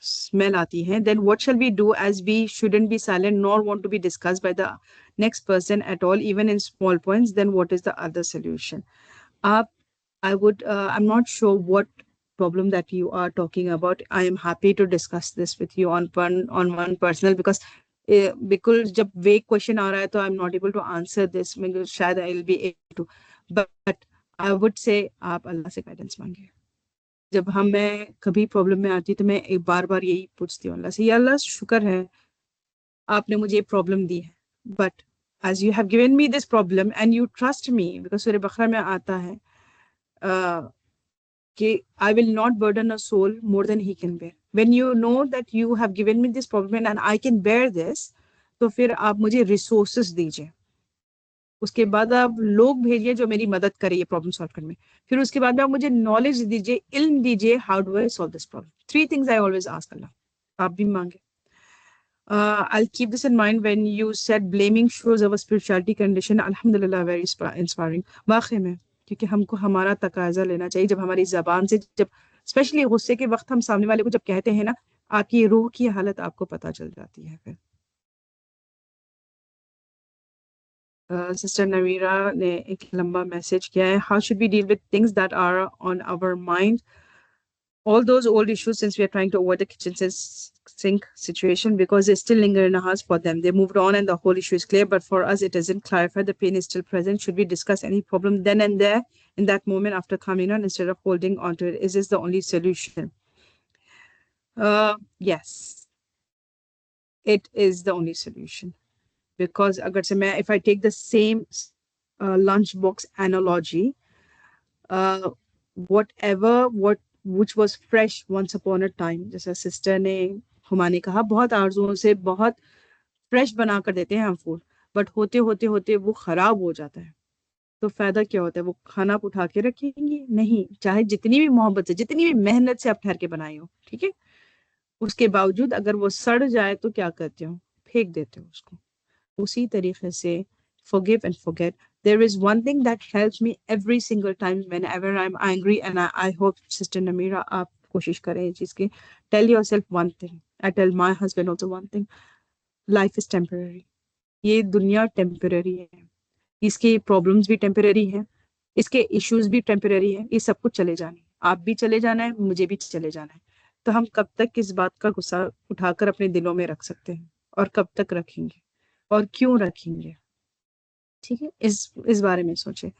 स्मेल आती है। Then what shall we do, as we shouldn't be silent nor want to be discussed by the next person at all, even in small points, then what is the other solution? आप, I would, I'm not sure what problem that you are talking about. I am happy to discuss this with you on one personal, because जब vague question आ रहा है तो I'm not able to answer this, मैं शायद I'll be able to, but I would say आप अल्लाह से guidance मांगे। जब मैं कभी प्रॉब्लम में आती तो मैं एक बार बार यही पूछती हूँ अल्लाह से, या अल्लाह शुक्र है आपने मुझे ये प्रॉब्लम दी है, but as you have given me this problem and you trust me, because सूरह बकरा में आता है कि I will not burden a soul more than he can bear. When you know that you have given me this problem and I can bear this, तो फिर आप मुझे रिसोर्सेस दीजिए, उसके बाद आप लोग भेजिए जो मेरी मदद करे ये प्रॉब्लम सॉल्व करने में, फिर उसके बाद में आप मुझे नॉलेज दीजिए, इल्म दीजिए, how do I solve this problem. 3 things I always ask अल्लाह। आप भी मांगे। I'll keep this in mind when you said blaming shows our spirituality condition. Alhamdulillah, very inspiring. वाकई में, क्योंकि हमको हमारा तकाजा लेना चाहिए जब हमारी जबान से, जब स्पेशली गुस्से के वक्त हम सामने वाले को जब कहते हैं ना, आपकी रूह की हालत आपको पता चल जाती है फिर। सिस्टर नवीरा ने एक लंबा मैसेज किया है, how should we deal with things that are on our mind, all those old issues, since we are trying to avoid the kitchen sink situation because they still linger in our hearts. For them, they moved on and the whole issue is clear, but for us it isn't clarified, the pain is still present. Should we discuss any problem then and there in that moment after coming on instead of holding on to it? Is this the only solution? Yes, it is the only solution, because agar se main, if I take the same lunchbox analogy, whatever what which was fresh once upon a time, जैसा sister ने हुमा ने कहा, बहुत आरजुओं से बहुत fresh बना कर देते हैं हम फूड, बट होते होते होते वो खराब हो जाता है। तो फायदा क्या होता है? वो खाना आप उठा के रखेंगे नहीं, चाहे जितनी भी मोहब्बत से, जितनी भी मेहनत से आप ठहर के बनाए हो, ठीक है, उसके बावजूद अगर वो सड़ जाए तो क्या करते हो? फेंक देते हो उसको। उसी तरीके से forgive and forget. There is one thing that helps me every single time whenever I'm angry, and I hope Sister Namira आप कोशिश करें इस चीज की. Tell yourself one thing. I tell my husband also one thing. Life is temporary. ये दुनिया temporary है, इसके प्रॉब्लम्स भी टेम्पररी हैं, इसके इश्यूज भी टेम्पररी हैं, ये सब कुछ चले जाने, आप भी चले जाना है, मुझे भी चले जाना है। तो हम कब तक इस बात का गुस्सा उठाकर अपने दिलों में रख सकते हैं, और कब तक रखेंगे, और क्यों रखेंगे? ठीक है, इस बारे में सोचे।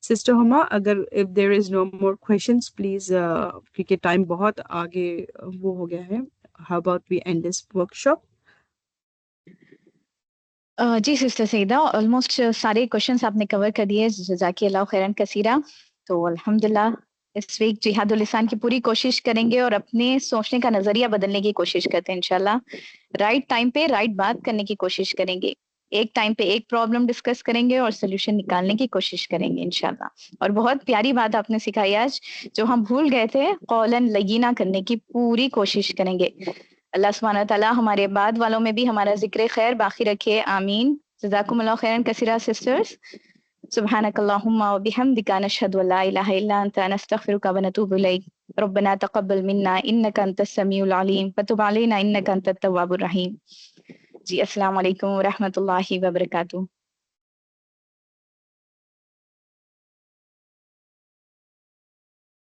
सिस्टर हुमा, अगर if there is no more questions please, क्योंकि टाइम बहुत आगे वो हो गया है, how about we end this workshop? जी सिस्टर सईदा, ऑलमोस्ट सारे क्वेश्चंस आपने कवर कर दिए, जज़ाकिल्लाह खैरन कसीरा। तो अल्हम्दुलिल्लाह इस वीक जिहादुल लिसान की पूरी कोशिश करेंगे और अपने सोचने का नजरिया बदलने की कोशिश करते हैं इंशाल्लाह। राइट टाइम पे राइट बात करने की कोशिश करेंगे, एक टाइम पे एक प्रॉब्लम डिस्कस करेंगे और सोल्यूशन निकालने की कोशिश करेंगे इंशाल्लाह। और बहुत प्यारी बात आपने सिखाई आज, जो हम भूल गए थे, कौलन लयीना करने की पूरी कोशिश करेंगे। अल्लाह सुब्हानहू व तआला हमारे बाद वालों में भी हमारा जिक्र खैर बाकी रखे, आमीन। जज़ाकुमुल्लाह खैरन कसीरा सिस्टर्स। सुब्हानकल्लाहुम्मा व बिहम्दिका नशहदु अल्ला इलाहा इल्ला अंता नस्तगफिरुका व नतूबु इलैक। रब्बना तक़ब्बल मिन्ना इन्नका अंतस समीउल अलीम व तुब अलैना इन्नका अंतत तव्वाबुर रहीम। जी, अस्सलाम वालेकुम व रहमतुल्लाहि व बरकातुहू।